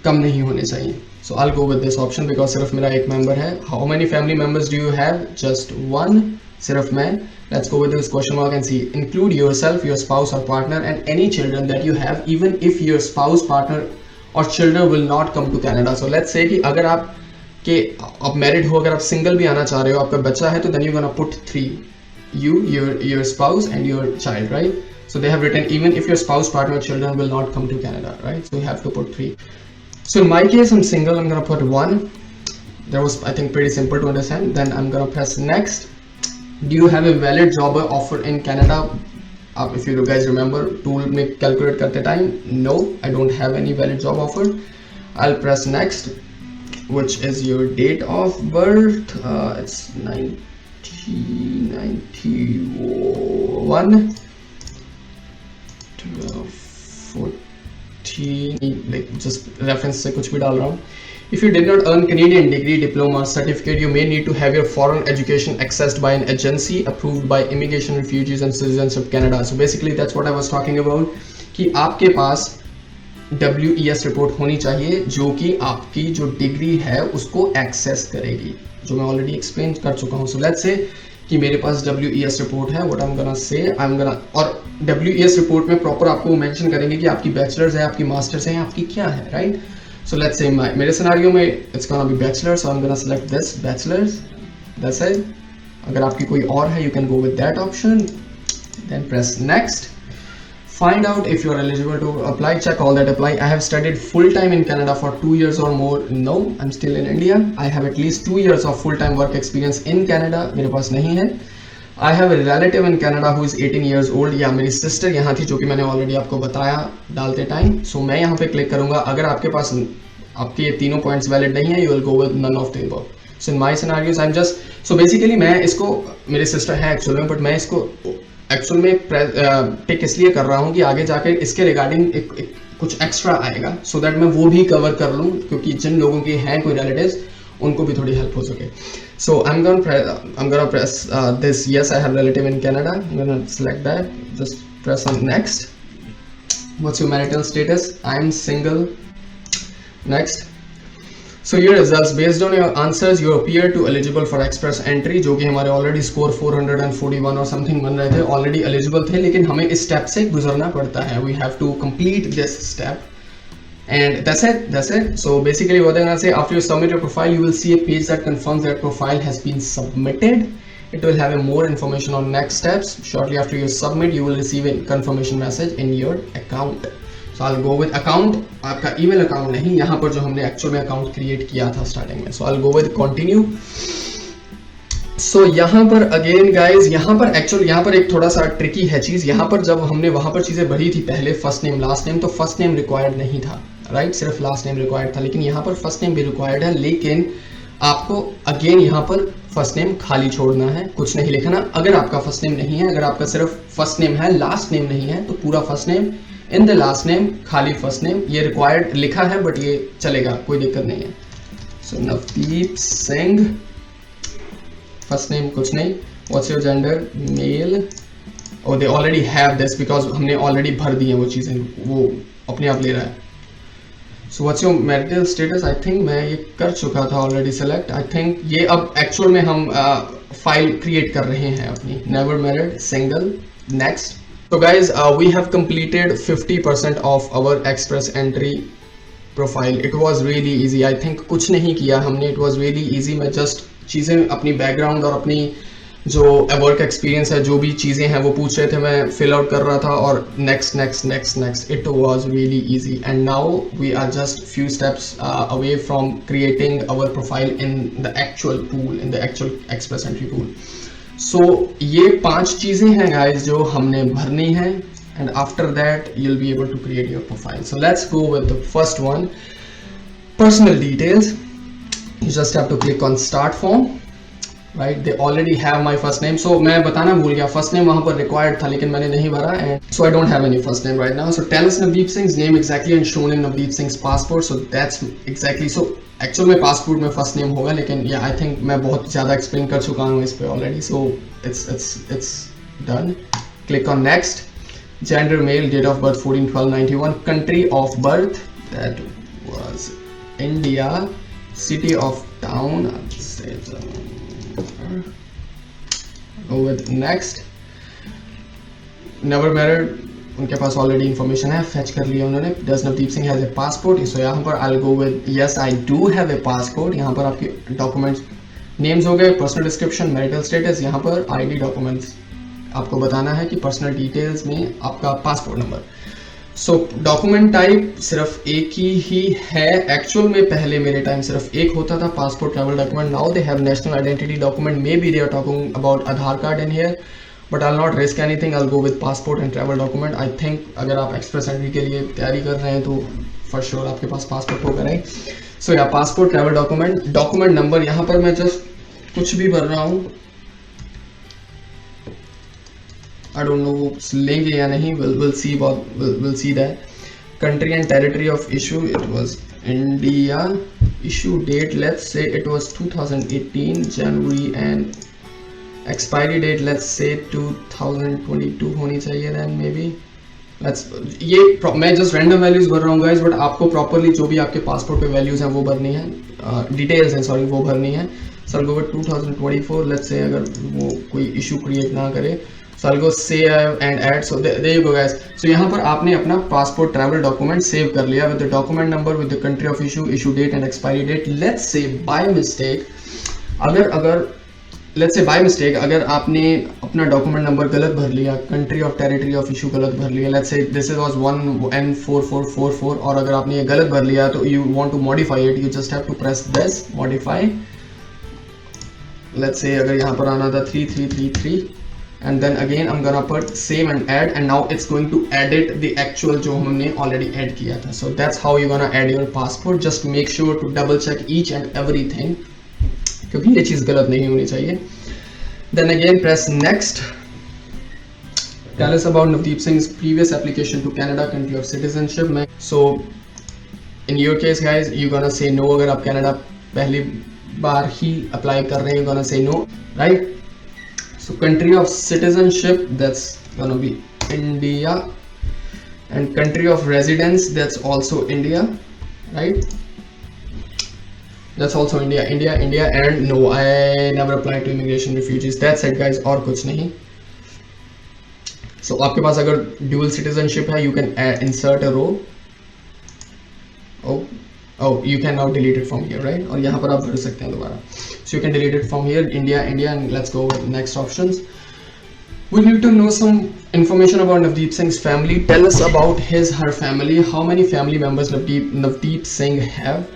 कम नहीं होने चाहिए. So I'll go with this option because सिर्फ मेरा एक मेंबर है. How many family members do you have? Just one. सिर्फ मैं. Let's go with this question mark and see. Include yourself, your spouse or partner and any children that you have, even if your spouse, partner or children will not come to Canada. So let's say कि अगर आप married हो, अगर आप single भी आना चाह रहे हो, आपका बच्चा है, तो then you're gonna put 3. You, your spouse and your child, right? So they have written even if your spouse, partner or children will not come to Canada, right? So you have to put 3. So in my case, I'm single. I'm gonna put 1. That was, I think, pretty simple to understand. Then I'm gonna press next. Do you have a valid job offer in Canada? If you guys remember, tool में calculate करते time, no, I don't have any valid job offer. I'll press next, which is your date of birth. It's 1991, 12, 14, like just reference से कुछ भी डाल रहा हूँ. If you did not earn Canadian degree, diploma, certificate, you may need to have your foreign education accessed by an agency approved by Immigration, Refugees and Citizenship Canada. So basically that's what I was talking about, कि आपके पास WES report होनी चाहिए जो कि आपकी जो degree है उसको एक्सेस करेगी, जो मैं ऑलरेडी एक्सप्लेन कर चुका हूँ. So let's say कि मेरे पास WES रिपोर्ट है. What I'm gonna say, और WES रिपोर्ट में प्रॉपर आपको मेंशन करेंगे कि आपकी बैचलर्स है, आपकी मास्टर्स है, आपकी क्या है, राइट? So let's say मेरे सिनेरियो में it's gonna be bachelor, so I'm gonna select this bachelor's. That's it. अगर आपकी कोई और है, you can go with that option. Then press next. Find out if you are eligible to apply. Check all that apply. I have studied full time in Canada for 2 years or more. No, I'm still in India. I have at least 2 years of full time work experience in Canada. मेरे पास नहीं है. I have a relative in Canada who is 18 years old. या मेरी sister यहाँ थी, जो कि मैंने ऑलरेडी आपको बताया डालते टाइम. सो मैं यहाँ पे क्लिक करूँगा. अगर आपके पास आपके ये तीनों पॉइंट्स वैलिड नहीं है, you will go with none of the above. So in my scenarios, I'm just, so basically मैं इसको, मेरी सिस्टर है एक्चुअल में, बट मैं इसको एक्चुअल में टिक इसलिए कर रहा हूँ कि आगे जाके इसके रिगार्डिंग कुछ एक्स्ट्रा आएगा, सो दैट मैं वो भी कवर कर लूँ, क्योंकि जिन लोगों के हैं कोई रिलेटिव्स, उनको भी थोड़ी हेल्प हो सके. So I'm gonna press this. Yes, I have relative in Canada. I'm gonna select that. Just press on next. What's your marital status? I'm single. Next. So your results, based on your answers you appear to eligible for express entry, जो कि हमारे already score 441 और something बन रहे थे, already eligible थे, लेकिन हमें इस स्टेप से गुजरना पड़ता है. We have to complete this step. And that's it. So basically what they're gonna say, after you submit your profile, you will see a page that confirms that profile has been submitted. It will have a more information on next steps. Shortly after you submit, you will receive a confirmation message in your account. So I'll go with account. आपका email account नहीं, यहाँ पर जो हमने actual में account create किया था starting में. So I'll go with continue. So यहाँ पर again guys, यहाँ पर एक थोड़ा सा tricky है चीज़. यहाँ पर जब हमने वहाँ पर चीज़ें भरी थी पहले first name last name, तो first name required नहीं था, right? सिर्फ last name required था. लेकिन यहाँ पर first name भी required है, लेकिन आपको अगेन यहाँ पर फर्स्ट नेम खाली छोड़ना है, कुछ नहीं लिखना. अगर आपका फर्स्ट नेम नहीं है, अगर आपका सिर्फ फर्स्ट नेम है, लास्ट नेम नहीं है, तो पूरा first name in the last name, खाली फर्स्ट नेम. ये रिक्वायर्ड लिखा है बट ये चलेगा, कोई दिक्कत नहीं है. So Navdeep Singh, first name कुछ नहीं. What's your gender, male. और they already have this because हमने ऑलरेडी भर दी है वो चीज़ें, वो अपने आप ले रहा है. सो what's your marital status, I think मैं ये कर चुका था ऑलरेडी सेलेक्ट. आई थिंक ये अब एक्चुअल में हम फाइल क्रिएट कर रहे हैं अपनी. Never married, single. नेक्स्ट. तो guys we have completed 50% of our express entry profile. It was really easy. I think कुछ नहीं किया हमने, इट वाज रियली इजी. मैं जस्ट चीज़ें अपनी बैकग्राउंड और अपनी जो वर्क एक्सपीरियंस है, जो भी चीज़ें हैं वो पूछ रहे थे, मैं फिल आउट कर रहा था और next. It was really easy. And now we are just few steps away from creating our profile in the actual pool, in the actual express entry pool. So ये 5 चीज़ें हैं गाइज जो हमने भरनी है, and after that you will be able to create your profile. So let's go with the first one, personal details. You just have to click on start form, right? They already have my first name. So मैं बताना भूल गया, first name वहाँ पर required था लेकिन मैंने नहीं भरा, and so I don't have any first name right now. So tell us Navdeep Singh's name exactly and shown in Navdeep Singh's passport. So that's exactly, so actual में passport में first name होगा, लेकिन yeah I think मैं बहुत ज़्यादा explain कर चुका हूँ इस पे already. So it's done. Click on next. Gender male, date of birth 14/12/91, country of birth that was India. City of town, go with next. Never married, उनके पास ऑलरेडी इंफॉर्मेशन है, फेच कर लिया उन्होंने. Does Navdeep Singh has a passport? सो यहाँ पर I'll go with yes I do have a passport. यहाँ पर आपके डॉक्यूमेंट्स नेम्स हो गए, पर्सनल डिस्क्रिप्शन, मैरिटल स्टेटस. यहाँ पर आईडी डॉक्यूमेंट्स आपको बताना है कि पर्सनल डिटेल्स में आपका पासपोर्ट नंबर. सो डॉक्यूमेंट टाइप सिर्फ एक ही है. एक्चुअल में पहले मेरे टाइम सिर्फ एक होता था, passport, travel document. Now they have national identity document. Maybe they are talking about Aadhaar card in here, but I not risk anything. I go with passport and travel document. I think अगर आप express entry के लिए तैयारी कर रहे हैं तो for sure आपके पास पासपोर्ट होगा, राइट? सो या passport, travel document, document number. यहाँ पर मैं जस्ट कुछ भी भर रहा हूँ, I don't know वो लेंगे या नहीं. we'll see that. Country and territory of issue, it was India. Issue date, let's say it was 2018 January, and expiry date let's say 2022 होनी चाहिए. then maybe ये मैं जस्ट रैंडम वैल्यूज भर रहा हूँ गाइज, बट आपको प्रॉपरली जो भी आपके पासपोर्ट पे वैल्यूज हैं वो भरनी है, डिटेल्स हैं सॉरी वो भरनी है. सर गो 2024 लेट्स से, अगर वो कोई इशू क्रिएट ना करे. So I'll go save and add. So there you go guys. So यहाँ पर आपने अपना पासपोर्ट ट्रैवल डॉक्यूमेंट सेव कर लिया with the document number, with the country of issue, issue date and expiry date. Let's say by mistake, अगर let's say by mistake अगर आपने अपना डॉक्यूमेंट नंबर गलत भर लिया, country of territory of issue गलत भर लिया, let's say this was 1N4444, और अगर आपने ये गलत भर लिया तो you want to modify it, you just have to press this modify. Let's say अगर यहाँ पर आना था 3333, and then again I'm gonna put save and add, and now it's going to edit the actual जो हमने already add किया था. So that's how you're gonna add your passport. Just make sure to double check each and everything, क्योंकि ये चीज़ गलत नहीं होनी चाहिए. Then again press next. Tell us about Navdeep Singh's previous application to Canada, country of citizenship. So in your case guys, you're gonna say no. अगर आप Canada पहली बार ही apply कर रहे हैं, you're gonna say no, right? So country of citizenship, that's gonna be India, and country of residence, that's also India, right? That's also India, and no, I never applied to immigration refugees. That's it guys, और कुछ नहीं. So आपके पास अगर dual citizenship है, you can insert a row. Oh, you can now delete it from here, right? और यहाँ पर आप भर सकते हैं दोबारा. So you can delete it from here, India, and let's go with next options. We need to know some information about Navdeep Singh's family. Tell us about her family. How many family members Navdeep Singh have?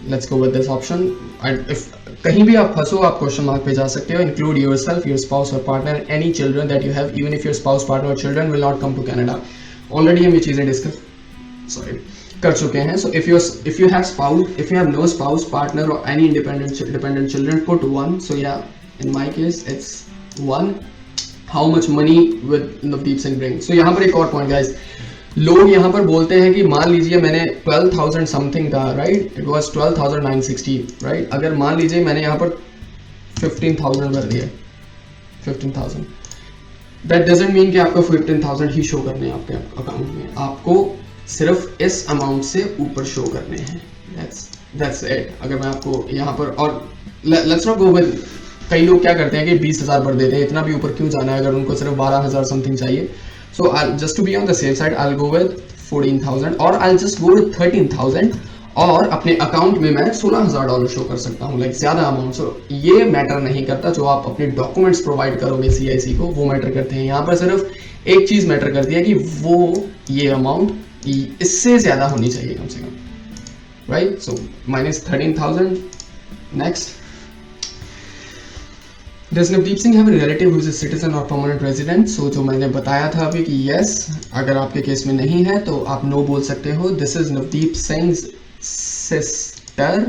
Let's go with this option. And if कहीं भी आप फंसो, आप question mark पे जा सकते हो. Include yourself, your spouse or partner, any children that you have, even if your spouse, partner or children will not come to Canada. Already हम ये चीजें डिस्कस कर चुके हैं. So if you have spouse, if you have no spouse, partner or any dependent children, put 1. So yeah, in my case it's 1. How much money will Navdeep Singh bring? So यहाँ पर एक और point guys, लोग यहाँ पर बोलते हैं कि मान लीजिए मैंने 12,000 समथिंग का, राइट, इट वाज 12,960, राइट. अगर मान लीजिए मैंने यहाँ पर 15,000 भर दिया, 15,000, दैट डजंट मीन कि आपको 15,000 ही शो करने हैं आपके अकाउंट में. आपको सिर्फ इस अमाउंट से ऊपर शो करने हैं. That's it. अगर मैं आपको यहाँ पर, और लेट्स नॉट गो विद, कई लोग क्या करते हैं कि 20,000 भर देते हैं, इतना भी ऊपर क्यों जाना है अगर उनको सिर्फ 12,000 समथिंग चाहिए. So just to be on the safe side, I'll go with 14,000 or I'll just go with 13,000 और अपने अकाउंट में मैं $16,000 शो कर सकता हूँ, लाइक ज्यादा अमाउंट. सो ये मैटर नहीं करता, जो आप अपने डॉक्यूमेंट्स प्रोवाइड करोगे CIC को, वो मैटर करते हैं. यहाँ पर सिर्फ एक चीज मैटर करती है कि वो ये अमाउंट इससे ज्यादा होनी चाहिए कम से कम, right. So -13,000. Next, Does Navdeep Singh have a relative who is a citizen or permanent resident? So जो मैंने बताया था अभी कि yes, अगर आपके केस में नहीं है तो आप no बोल सकते हो. This is Navdeep Singh's sister,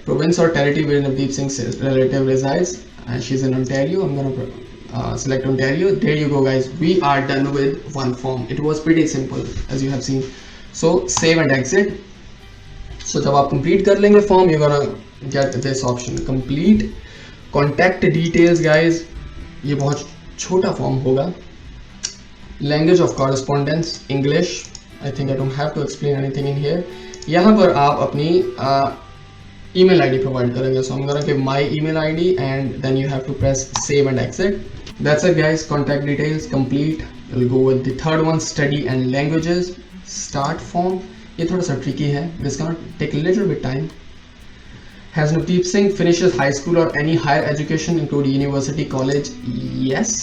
province or territory where Navdeep Singh's relative resides, and she's in Ontario. I'm gonna select Ontario. There you go guys, we are done with one form. It was pretty simple as you have seen. So save and exit. So जब आप complete कर लेंगे form, you're gonna get this option, complete. Contact details guys, ये बहुत छोटा form होगा. Language of correspondence English. I think I don't have to explain anything in here. यहाँ पर आप अपनी ईमेल आईडी प्रोवाइड करेंगे. So I am gonna give my email ID and then you have to press save and exit. That's it guys. Contact details complete. Will go with the third one, study and languages. Start form, ये थोड़ा सा tricky है, this can take little bit time. Has Navdeep Singh finishes high school or any higher education include university, college? Yes,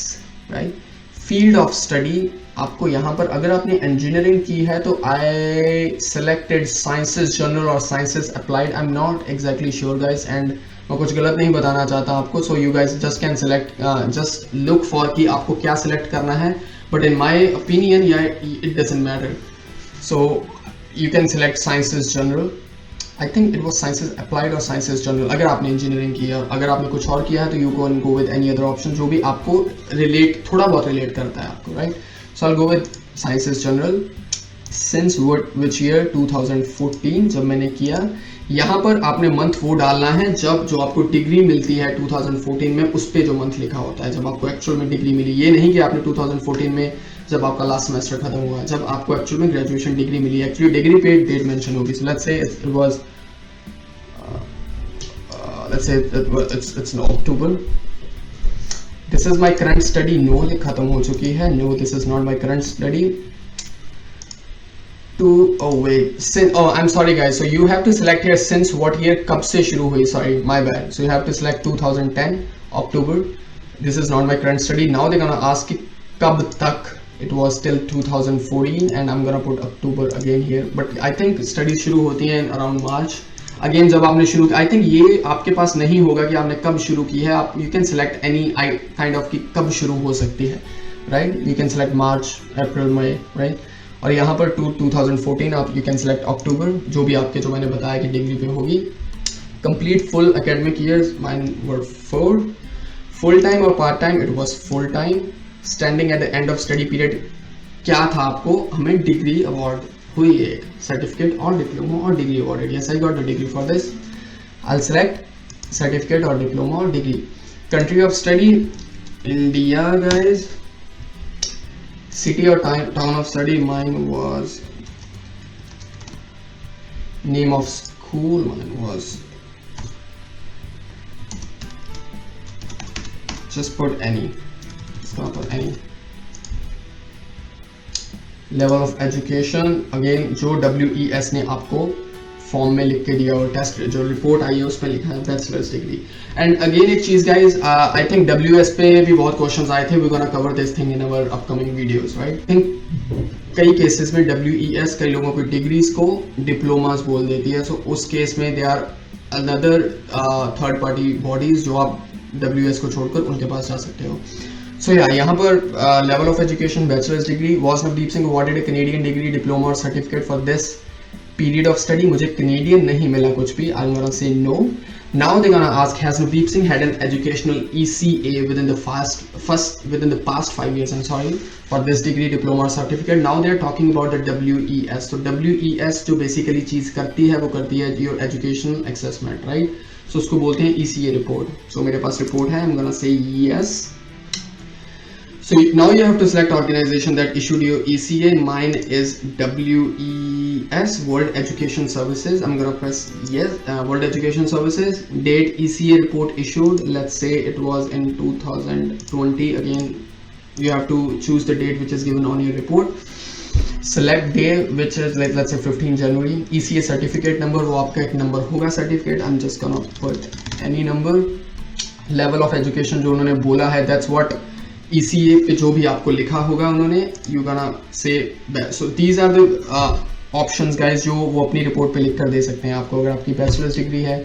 right. Field of study, आपको यहाँ पर अगर आपने engineering की है तो I selected sciences general or sciences applied. I'm not exactly sure guys, and मैं कुछ गलत नहीं बताना चाहता आपको. So you guys just can select, just look for कि आपको क्या select करना है. But in my opinion, yeah, it doesn't matter. So you can select sciences general. I think it was sciences applied or sciences general. अगर आपने engineering किया, अगर आपने कुछ और किया है तो you can go with any other option जो भी आपको relate, थोड़ा बहुत relate करता है आपको, right? So I'll go with sciences general. Since which year? 2014. जब मैंने किया, यहाँ पर आपने मंथ वो डालना है जब जो आपको डिग्री मिलती है 2014 में, उस पे जो मंथ लिखा होता है जब आपको एक्चुअल में डिग्री मिली. ये नहीं कि आपने 2014 में जब आपका लास्ट सेमेस्टर खत्म हुआ, जब आपको एक्चुअल में ग्रेजुएशन डिग्री मिली. एक्चुअली डिग्री पे डेट मेंशन होगी. सो लेट्स से it was, let's say it's no October. This is my current study. No, ये खत्म हो चुकी है. No, this is not my current study. Oh wait, I'm sorry guys. So you have to select here since what year, कब से शुरू हुई. Sorry, my bad. So you have to select 2010 October. This is not my current study. Now they're gonna ask कब तक. It was till 2014 and I'm gonna put October again here. But I think studies शुरू होती हैं around March. Again जब आपने शुरू, आई think ये आपके पास नहीं होगा कि आपने कब शुरू की है. आप you can select any kind of की कब शुरू हो सकती है, right. You can select March, April, May, right. और यहाँ पर 2014 आप यू कैन सेलेक्ट अक्टूबर, जो भी आपके, जो मैंने बताया कि डिग्री पे होगी. Complete full academic years, mine were 4. Full time और part time, it was full time. Standing at the end of study period क्या था आपको, हमें डिग्री अवार्ड हुई है, सर्टिफिकेट और डिप्लोमा और degree awarded. Yes, I got the degree for this. I will select certificate और डिप्लोमा और degree. Country of study India guys. City और town of study, mine was name of cool one was, just put any, stop at any level of education. Again जो WES ने आपको form में लिख के दिया और टेस्ट जो रिपोर्ट आई है उसमें लिखा है बैचलर्स डिग्री. एंड अगेन एक चीज गाइज, आई थिंक WS पे भी बहुत क्वेश्चंस आए थे. We gonna cover this thing in our upcoming videos, right. Think कई केसेस में WES कई लोगों को डिग्रीज को डिप्लोमास बोल देती है. सो उस केस में they are another third party bodies जो आप WS को छोड़कर उनके पास जा सकते हो. सो यहाँ पर level of education bachelor's degree. Was Navdeep Singh awarded a Canadian degree diploma और certificate for this period of study. मुझे कैनेडियन नहीं मिला कुछ भी. I'm gonna say no. Now they're gonna ask, has Navdeep Singh had an educational ECA within the past 5 years? I'm sorry, for this degree, diploma or certificate. Now they're talking about the WES. So WES जो basically चीज करती है वो करती है your educational assessment, right? So उसको बोलते हैं ECA report. So मेरे पास report है. I'm gonna say yes. So now you have to select organization that issued your ECA. Mine is WES, World Education Services. I'm gonna press yes, World Education Services. Date ECA report issued. Let's say it was in 2020. Again, you have to choose the date which is given on your report. Select day, which is like let's say 15 January. ECA certificate number, वो आपका एक number होगा certificate. I'm just gonna put any number. Level of education जो उन्होंने बोला है, that's what ECA पे जो भी आपको लिखा होगा उन्होंने, you gonna say that. So these are the options guys जो वो अपनी रिपोर्ट पे लिख कर दे सकते हैं आपको. अगर आपकी बैचलर्स डिग्री है,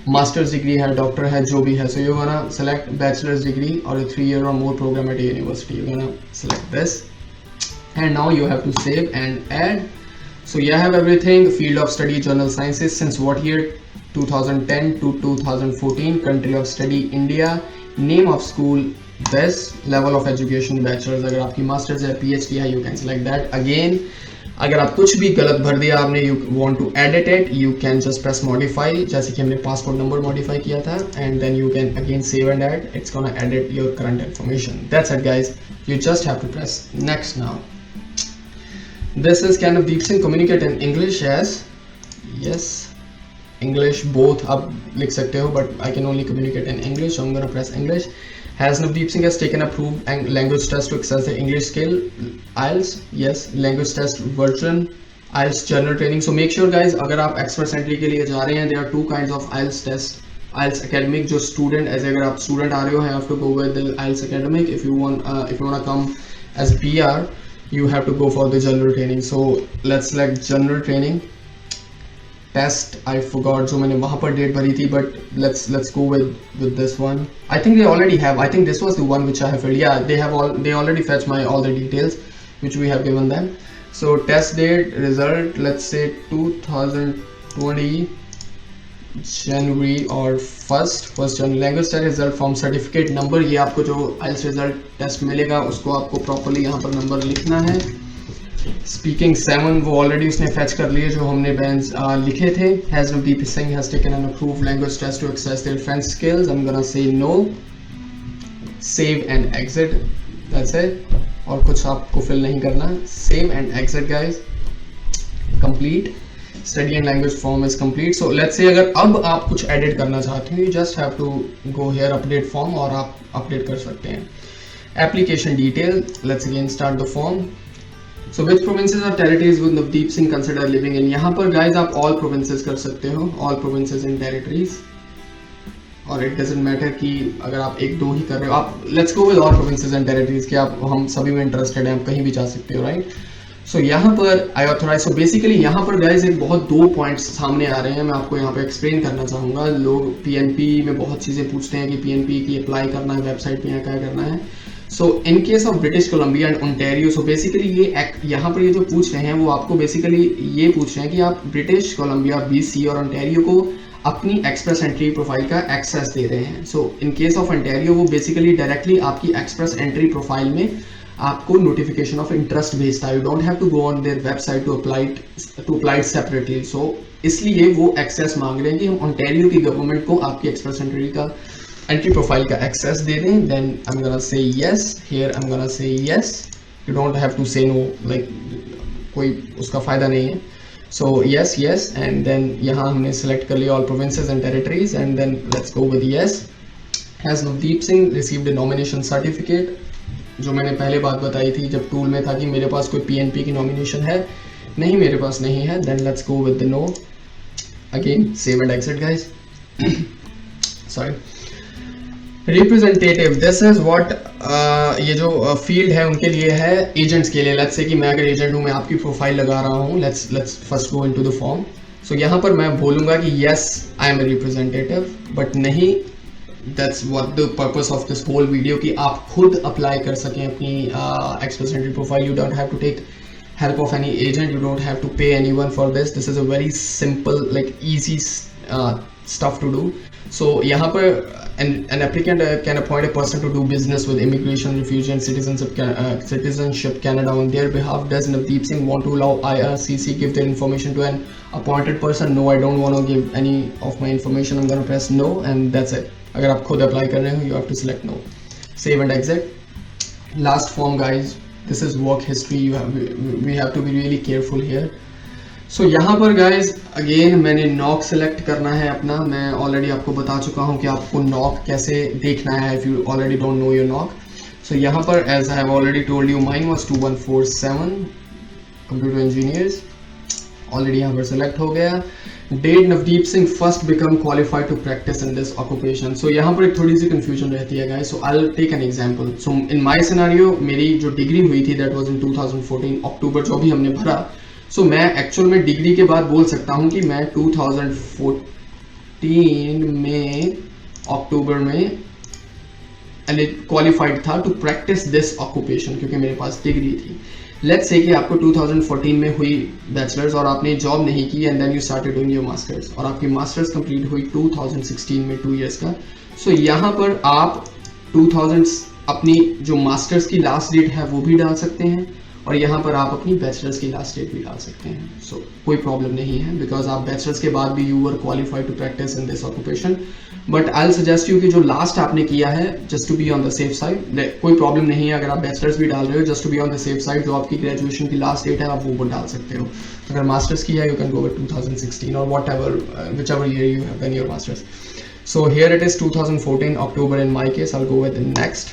मास्टर्स डिग्री है, डॉक्टर है, जो भी है, so you gonna select bachelors degree or a 3-year or more program at a university. You gonna select this and now you have to save and add. So you have everything. Field of study general sciences. Since what year? 2010 to 2014. Country of study India. Name of school this. Level of education bachelor's. अगर आपकी masters है, PhD है, you can select that. Again, अगर आप कुछ भी गलत भर दिया आपने, you want to edit it, you can just press modify, जैसे कि हमने पासपोर्ट नंबर मॉडिफाई किया था, and then you can again save and add. It's gonna edit your current information. That's it guys. You just have to press next now. This is can Navdeep Singh communicate in English? Yes. English both आप लिख सकते हो, but I can only communicate in English, so I'm gonna press English. Has Navdeep Singh has taken approved language test to excel the English skill? IELTS, yes. Language test version, IELTS general training. So make sure guys, अगर आप expert entry के लिए जा रहे हैं, there are 2 kinds of IELTS test. IELTS academic जो student, ऐसे अगर आप student आ रहे हो, you have to go with the IELTS academic. If you wanna come as PR, you have to go for the general training. So let's select general training. Test I forgot जो मैंने वहाँ पर date भरी थी, but let's go with this one. I think they already have. I think this was the one which I have filled. Yeah, they already fetched all the details which we have given them. So test date result, let's say 2020 January or 1st January. Language test result from certificate number. ये आपको जो IELTS result test मिलेगा उसको आपको properly यहाँ पर number लिखना है. Speaking 7 वो ऑलरेडी उसने फैच कर लिए जो हमने बैंस लिखे थे. Has Navdeep Singh has taken an approved language test to access their French skills? I'm gonna say no. Save and exit. That's it. और कुछ आपको फिल नहीं करना. Save and exit guys. Complete. Study and language form is complete. So let's say अगर अब आप कुछ edit करना चाहते हो, you just have to go here update form और आप update कर सकते हैं. Application detail. Let's again start the form. So which provinces or territories would Navdeep Singh consider living in? यहाँ पर guys आप all provinces कर सकते हो, all provinces and territories, और it doesn't matter कि अगर आप 1-2 ही कर रहे हो, आप let's go with all provinces and territories कि आप हम सभी में interested हैं, आप कहीं भी जा सकते हो, right? So यहाँ पर I authorize. So basically यहाँ पर guys एक बहुत 2 points सामने आ रहे हैं, मैं आपको यहाँ पे explain करना चाहूँगा. लोग PNP में बहुत चीज़ें पूछते हैं कि PNP की apply करना है वेबसाइट पे या क्या करना है. So in case of British Columbia and Ontario, so basically ये यहाँ पर ये जो पूछ रहे हैं वो आपको basically ये पूछ रहे हैं कि आप British Columbia, BC और Ontario को अपनी Express Entry प्रोफाइल का एक्सेस दे रहे हैं. So in case of Ontario वो basically directly आपकी Express Entry प्रोफाइल में आपको notification of interest भेजता है. You don't have to go on their website to apply it separately. So इसलिए वो एक्सेस मांग रहे हैं कि हम Ontario की गवर्नमेंट को आपकी Express Entry का एंट्री प्रोफाइल का एक्सेस दे दें. Then I am gonna say yes. Here I am gonna say yes. You don't have to say no, like कोई उसका फ़ायदा नहीं है. So yes, yes, and then यहाँ हमने select कर लिया all provinces and territories, and then let's go with yes. Has Navdeep Singh received a nomination certificate? जो मैंने पहले बात बताई थी जब टूल में था कि मेरे पास कोई PNP की नॉमिनेशन है, नहीं मेरे पास नहीं है, then let's go with the no. Again save and exit guys. Sorry. Representative, this is what ये जो फील्ड है उनके लिए है, एजेंट्स के लिए. लेट्स से कि मैं अगर एजेंट हूँ, मैं आपकी प्रोफाइल लगा रहा हूँ, let's first go into the form. So यहाँ पर मैं बोलूँगा कि yes I am a representative, but नहीं, that's what the purpose of this whole video, कि आप खुद अप्लाई कर सकें अपनी एक्स-प्रेजेंटेटिव profile. You don't have to take help of any agent, you don't have to pay anyone for this. This is a very simple, like easy stuff to do. So यहाँ पर an applicant can appoint a person to do business with Immigration, Refugee and Citizenship Canada on their behalf. Does Navdeep Singh want to allow IRCC give their information to an appointed person? No, I don't want to give any of my information. I'm going to press no and that's it. अगर आप खुद apply कर रहे हो, you have to select no. Save and exit. Last form guys, this is work history. We have to be really careful here. So यहाँ पर guys again मैंने knock select करना है अपना. मैं already आपको बता चुका हूँ कि आपको knock कैसे देखना है if you already don't know your knock. So यहाँ पर as I have already told you, mine was 2147 computer engineers. Already यहाँ पर select हो गया. Did Navdeep Singh first become qualified to practice in this occupation? So यहाँ पर एक थोड़ी सी confusion रहती है guys. So I'll take an example. So in my scenario, मेरी जो डिग्री हुई थी that was in 2014 अक्टूबर जो भी हमने भरा. So मैं एक्चुअल में डिग्री के बाद बोल सकता हूँ कि मैं 2014 में अक्टूबर में क्वालिफाइड था टू प्रैक्टिस दिस ऑक्यूपेशन, क्योंकि मेरे पास डिग्री थी. लेट्स से कि आपको 2014 में हुई बैचलर्स और आपने जॉब नहीं की and then you started doing your masters, और आपकी मास्टर्स कंप्लीट हुई 2016 में 2 इयर्स का. सो यहाँ पर आप 2000 अपनी जो मास्टर्स की लास्ट डेट है वो भी डाल सकते हैं, और यहाँ पर आप अपनी बैचलर्स की लास्ट डेट भी डाल सकते हैं. सो कोई प्रॉब्लम नहीं है, बिकॉज आप बैचलर्स के बाद भी you were qualified to practice in this occupation. But I will suggest you कि जो लास्ट आपने किया है, just to be on the safe side, कोई प्रॉब्लम नहीं है अगर आप बैचलर्स भी डाल रहे हो, just to be on the safe side, जो आपकी ग्रेजुएशन की लास्ट डेट है आप वो डाल सकते हो. अगर मास्टर्स की है, यू कैन गो विद 2016 और what ever which ever year you have done your masters. So here it is 2014 October in my case. I'll go with the next.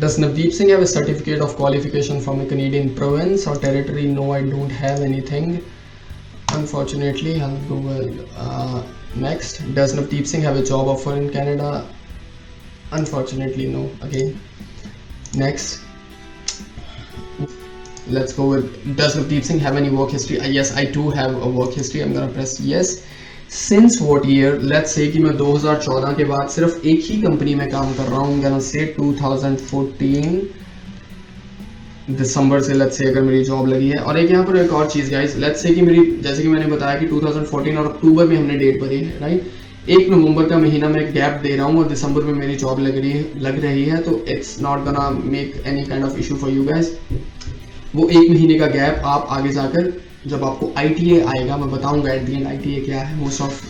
Does Navdeep Singh have a certificate of qualification from a Canadian province or territory? No, I don't have anything. Unfortunately, I'll go with next. Does Navdeep Singh have a job offer in Canada? Unfortunately, no. Again, next. Let's go with, does Navdeep Singh have any work history? Yes, I do have a work history. I'm gonna press yes. Since what year? Let's say कि मैं 2014 के बाद सिर्फ एक ही company में काम कर रहा हूँ. I'm gonna say 2014 दिसंबर से let's say अगर मेरी जॉब लगी है. और एक यहाँ पर एक और चीज़ guys, let's say कि मेरी, जैसे कि मैंने बताया कि 2014 और अक्टूबर में हमने डेट भरी है, राइट. 1 नवंबर का महीना मैं एक गैप दे रहा हूँ और दिसंबर में मेरी जॉब लग रही है, तो it's not gonna make any kind of issue for you guys. वो 1 महीने का गैप आप आगे जाकर जब आपको ITA आएगा, मैं बताऊंगा एट द एंड ITA क्या है. Most of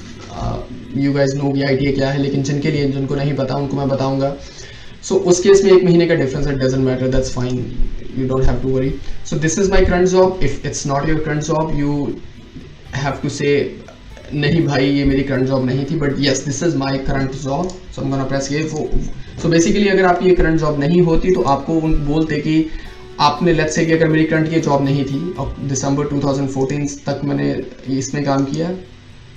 you guys know कि ITA क्या है, लेकिन जिनको नहीं पता उनको मैं बताऊंगा. सो उस केस में 1 महीने का difference, it doesn't matter, that's fine, you don't have to worry. So this is my current job. If it's not your current job, you have to say नहीं भाई ये मेरी करंट जॉब नहीं थी, but yes this is my current job. So I am gonna press ये. So basically अगर आपकी ये करंट जॉब नहीं होती तो आपको बोलते कि आपने, लेट्स से कि अगर मेरी करंट ये जॉब नहीं थी और दिसंबर 2014 तक मैंने इसमें काम किया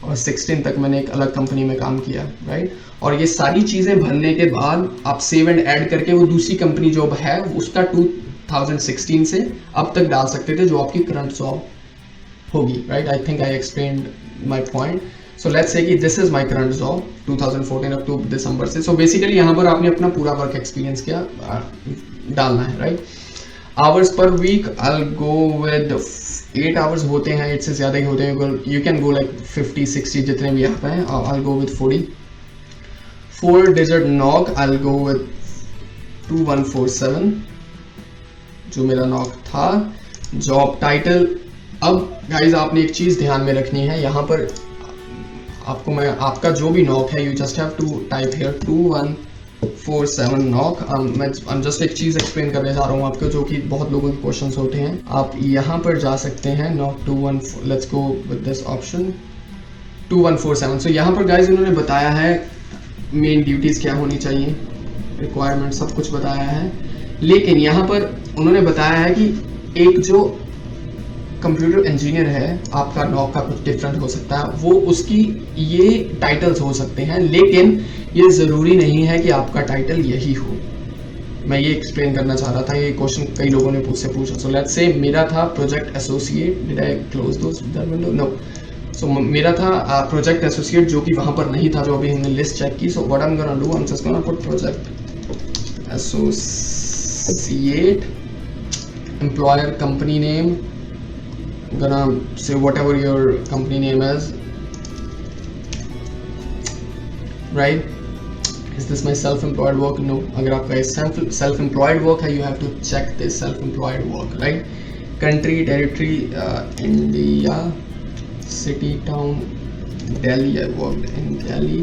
और 16 तक मैंने एक अलग कंपनी में काम किया, राइट. और ये सारी चीज़ें भरने के बाद आप सेव एंड ऐड करके वो दूसरी कंपनी जॉब है उसका 2016 से अब तक डाल सकते थे जो आपकी करंट जॉब होगी, right. I think I explained my point. So let's say कि this is my current job 2014 up to December से. सो बेसिकली यहाँ पर आपने अपना पूरा वर्क एक्सपीरियंस किया डालना है, राइट. आवर्स पर week I'll go with 8 hours होते हैं, 8 से ज़्यादा ही होते हैं. यू कैन गो लाइक 50-60 जितने भी आता है. I'll go with 40. 4-digit knock I'll go with 2147 जो मेरा नॉक था. जॉब टाइटल, अब गाइज आपने एक चीज़ ध्यान में रखनी है, यहाँ पर आपको मैं आपका जो भी नॉक है, you just have to type here 47 NOC. मैं जस्ट एक चीज़ एक्सप्लेन करने जा रहा हूँ आपको, जो कि बहुत लोगों के क्वेश्चंस होते हैं। आप यहाँ पर जा सकते हैं knock 214, let's go with this option 2147। सो यहाँ पर गाइज उन्होंने बताया है मेन ड्यूटीज़ क्या होनी चाहिए, रिक्वायरमेंट सब कुछ बताया है, लेकिन यहाँ पर उन्होंने बताया है कि एक जो कंप्यूटर इंजीनियर है, आपका नॉक का कुछ डिफरेंट हो सकता है, वो उसकी ये टाइटल्स हो सकते हैं, लेकिन ये ज़रूरी नहीं है कि आपका टाइटल यही हो। मैं ये एक्सप्लेन करना चाह रहा था, ये क्वेश्चन कई लोगों ने मुझसे पूछा। सो लेट्स से मेरा था project associate, did I close that window? No. So मेरा था प्रोजेक्ट एसोसिएट, जो कि वहाँ पर नहीं था, जो अभी हमने लिस्ट चेक की। So what I am gonna do, I am just gonna put project associate, employer, company name, gonna say whatever your company name is, right? Is this my self-employed work? No. अगर आपका self-employed work है, you have to check this self-employed work, right? Country, territory, India, city, town, Delhi. I worked in Delhi,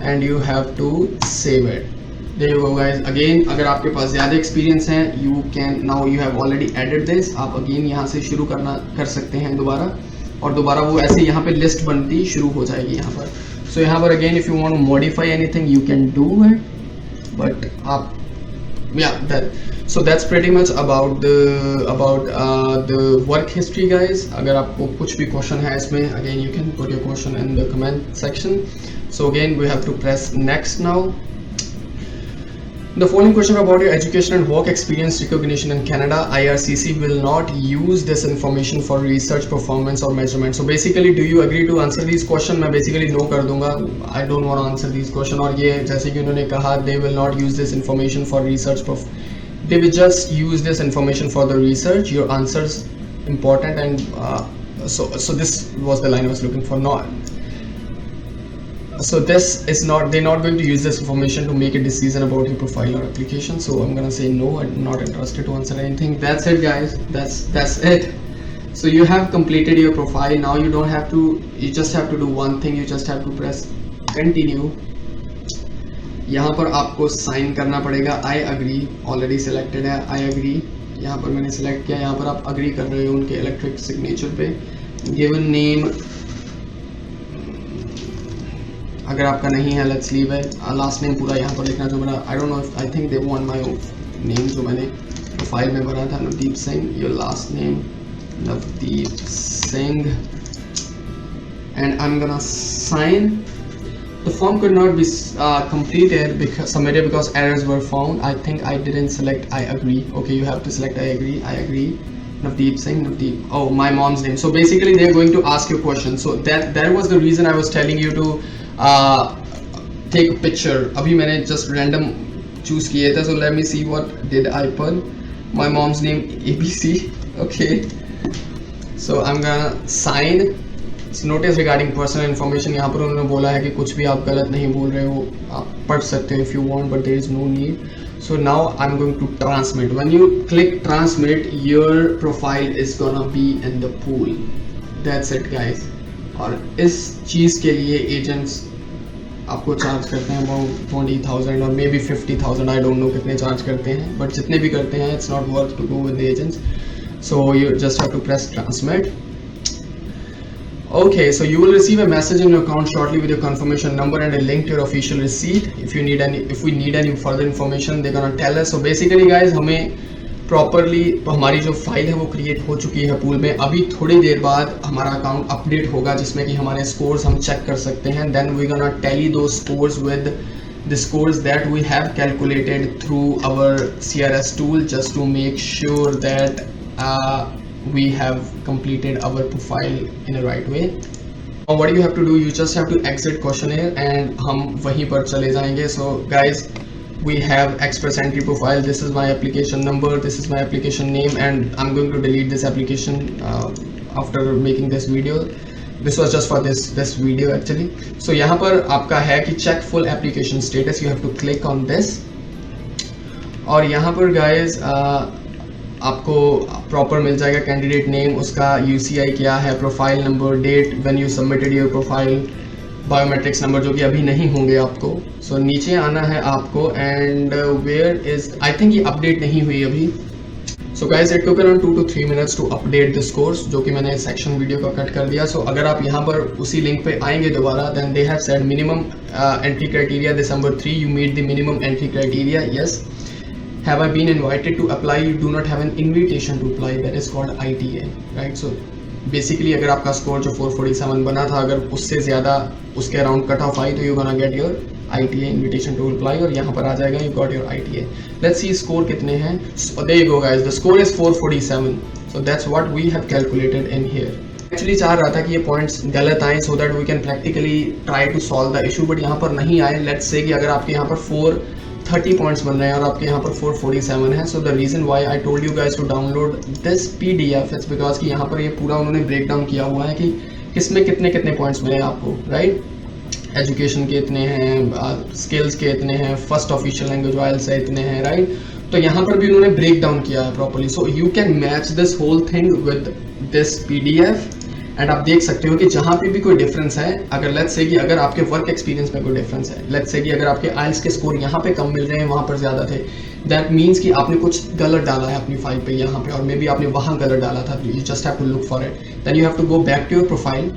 and you have to save it. There you go guys. Again, अगर आपके पास ज़्यादा experience है, you can now you have already added this, आप again यहाँ से शुरू कर सकते हैं दोबारा, और दोबारा वो ऐसे यहाँ पे लिस्ट बनती शुरू हो जाएगी यहाँ पर। सो यहाँ पर again if you want to modify anything you can do it, but आप so that's pretty much about the work history guys. अगर आपको कुछ भी क्वेश्चन है इसमें, again you can put your question in the comment section. So again we have to press next now. The following question about your education and work experience recognition in Canada. IRCC will not use this information for research, performance or measurement. So basically, do you agree to answer these questions? मैं basically no कर दूंगा. I don't want to answer these questions. और ये जैसे कि उन्होंने कहा, they will not use this information for research. They will just use this information for the research. Your answers important, and so this was the line I was looking for. Not. So this is not, they're not going to use this information to make a decision about your profile or application. So I'm gonna say no, I'm not interested to answer anything. That's it guys, that's it. So you have completed your profile. Now you don't have to, you just have to do one thing, you just have to press continue. यहाँ पर आपको sign करना पड़ेगा, I agree, already selected है, I agree, यहाँ पर मैंने select किया, यहाँ पर आप अग्री कर रहे हो उनके इलेक्ट्रिक सिग्नेचर पे। गिवन नेम अगर आपका नहीं है, लेट्स लीव है। लास्ट नेम पूरा यहाँ पर लिखना जो मेरा, I don't know, I think they want my name जो मैंने प्रोफाइल में भरा था, Navdeep Singh. Your last name Navdeep Singh, and I am gonna sign. The form could not be submitted because errors were found. I think I didn't select I agree. Okay, you have to select I agree. I agree. Navdeep Singh, Navdeep. Oh, my mom's name. So basically, they're going to ask you questions. So that was the reason I was telling you to take a picture. अभी मैंने just random choose किए थे. So let me see what did I put. My mom's name ABC. Okay. So I'm gonna sign. Notice regarding personal information, यहाँ पर उन्होंने बोला है कि कुछ भी आप गलत नहीं बोल रहे हो, आप पढ़ सकते हो if you want, but there is no need. So now I am going to transmit. When you click transmit, your profile is gonna be in the pool. That's it guys. और इस चीज़ के लिए एजेंट्स आपको charge करते हैं about 20,000 और maybe 50,000, I don't know कितने charge करते हैं, बट जितने भी करते हैं it's not worth to go with the agents. So you just have to press transmit. Okay, so you will receive a message in your account shortly with your confirmation number and a link to your official receipt. If we need any further information, they're gonna tell us. So basically, guys, हमें properly हमारी जो file है वो create हो चुकी है pool में। अभी थोड़ी देर बाद हमारा अकाउंट अपडेट होगा जिसमें कि हमारे स्कोर्स हम चेक कर सकते हैं। देन वी गोना टैली दो scores with the scores that we have calculated through our CRS tool, just to make sure that we have completed our profile in a right way. Now what you have to do, you just have to exit questionnaire and हम वहीं पर चले जाएंगे। So guys, we have Express Entry profile. This is my application number, this is my application name, and I'm going to delete this application after making this video. This was just for this video actually. So यहाँ पर आपका है कि check full application status, you have to click on this। और यहाँ पर guys आपको proper मिल जाएगा कैंडिडेट नेम, उसका UCI क्या है, profile number, date when you submitted your profile, biometrics number जो कि अभी नहीं होंगे आपको। सो नीचे आना है आपको and where is, I think ये अपडेट नहीं हुई अभी। So guys it took around 2 to 3 minutes to update this course, जो कि मैंने सेक्शन वीडियो का कट कर दिया। सो अगर आप यहाँ पर उसी लिंक पे आएंगे दोबारा, then they have said minimum entry criteria December 3 you meet the minimum entry criteria, yes. Have I been invited to apply? You do not have an invitation to apply. That is called ITA, right? So basically अगर आपका score जो 447 बना था, अगर उससे ज़्यादा उसके around cut off आई तो you gonna get your ITA invitation to apply, और यहाँ पर आ जाएगा you got your ITA। Let's see score कितने हैं। There you go guys, the score is 447, so that's what we have calculated in here. Actually चाह रहा था कि ये पॉइंट्स गलत आए so that we can practically try to solve the issue, but यहाँ पर नहीं आए। लेट्स से कि अगर आपके यहाँ पर 430 पॉइंट्स बन रहे हैं और आपके यहाँ पर 447 है, so the reason why I told you guys to download this PDF it's because कि यहाँ पर ये पूरा उन्होंने ब्रेक डाउन किया हुआ है कि किसमें कितने कितने पॉइंट्स मिले आपको, राइट। एजुकेशन के इतने हैं, स्किल्स के इतने हैं, फर्स्ट ऑफिशियल लैंग्वेज वाइल्स है इतने हैं, राइट। तो यहाँ पर भी उन्होंने ब्रेक डाउन किया है properly. So you can match this whole thing with this PDF and आप देख सकते हो कि जहाँ पे भी कोई डिफरेंस है, अगर लेट्स से कि अगर आपके वर्क एक्सपीरियंस में कोई डिफरेंस है, लेट्स से कि अगर आपके आइल्स के स्कोर यहाँ पे कम मिल रहे हैं, वहाँ पर ज़्यादा थे, दैट मीन्स कि आपने कुछ गलत डाला है अपनी फाइल पे यहाँ पे, और मे बी आपने वहाँ गलत डाला था। You just have to look for it, then you have to go back to your profile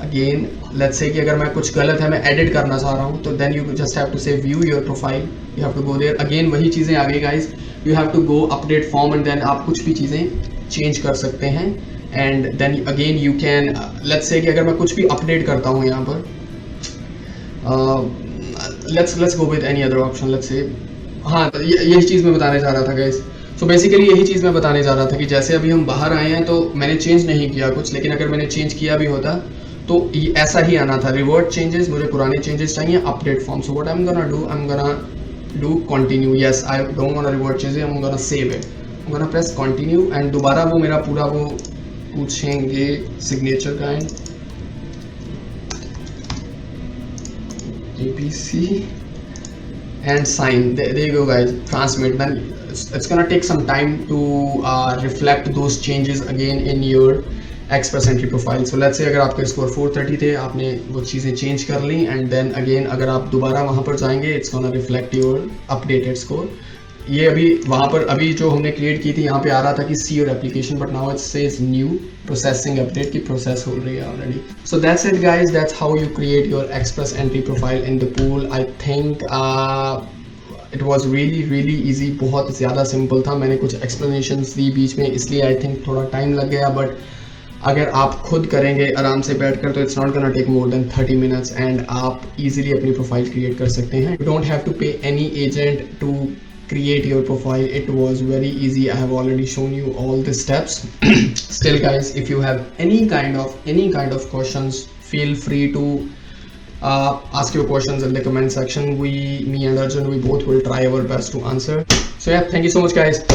again. Let's say कि अगर मैं कुछ गलत है, मैं एडिट करना चाह रहा हूँ, तो then you just have to say view your profile, you have to go there again, वही चीज़ें आ गई guys. You have to go update form and then आप कुछ भी चीज़ें चेंज कर सकते हैं and then again you can, let's say कि अगर मैं कुछ भी अपडेट करता हूँ यहाँ पर, let's go with any other option, let's say, हाँ यही चीज़ मैं बताने जा रहा था गाइस। सो बेसिकली यही चीज़ मैं बताने जा रहा था कि जैसे अभी हम बाहर आए हैं तो मैंने चेंज नहीं किया कुछ, लेकिन अगर मैंने चेंज किया भी होता तो ये ऐसा ही आना था, रिवर्ट चेंजेस, मुझे पुराने चेंजेस चाहिए, update form. So what I am gonna do continue, yes I don't want revert changes, I am gonna save it, I am gonna press continue and दोबारा वो मेरा पूरा वो पूछेंगे सिग्नेचर का and ABC and sign. There you go guys, transmit. Then it's gonna take some time to reflect those changes again in your Express Entry profile. So let's say अगर आपके score 430 थे, आपने वो चीज़ें चेंज कर ली and then again अगर आप दोबारा वहाँ पर जाएंगे, it's gonna reflect your updated score. ये अभी वहाँ पर अभी जो हमने क्रिएट की थी यहाँ पे आ रहा था कि see your application, but now it says new processing update की प्रोसेस हो रही है already. So that's it guys, that's how you create your Express entry profile in the pool. I think it was really easy, बहुत ज़्यादा simple था। मैंने कुछ explanations दी बीच में, इसलिए आई थिंक थोड़ा टाइम लग गया, बट अगर आप खुद करेंगे आराम से बैठकर तो it's not gonna take more than 30 minutes and आप इजीली अपनी प्रोफाइल क्रिएट कर सकते हैं। You don't have to pay any agent to create your profile. It was very easy. I have already shown you all the steps. Still guys, if you have any kind of questions, feel free to ask your questions in the comment section. Me and Arjun, we both will try our best to answer. So yeah, thank you so much guys.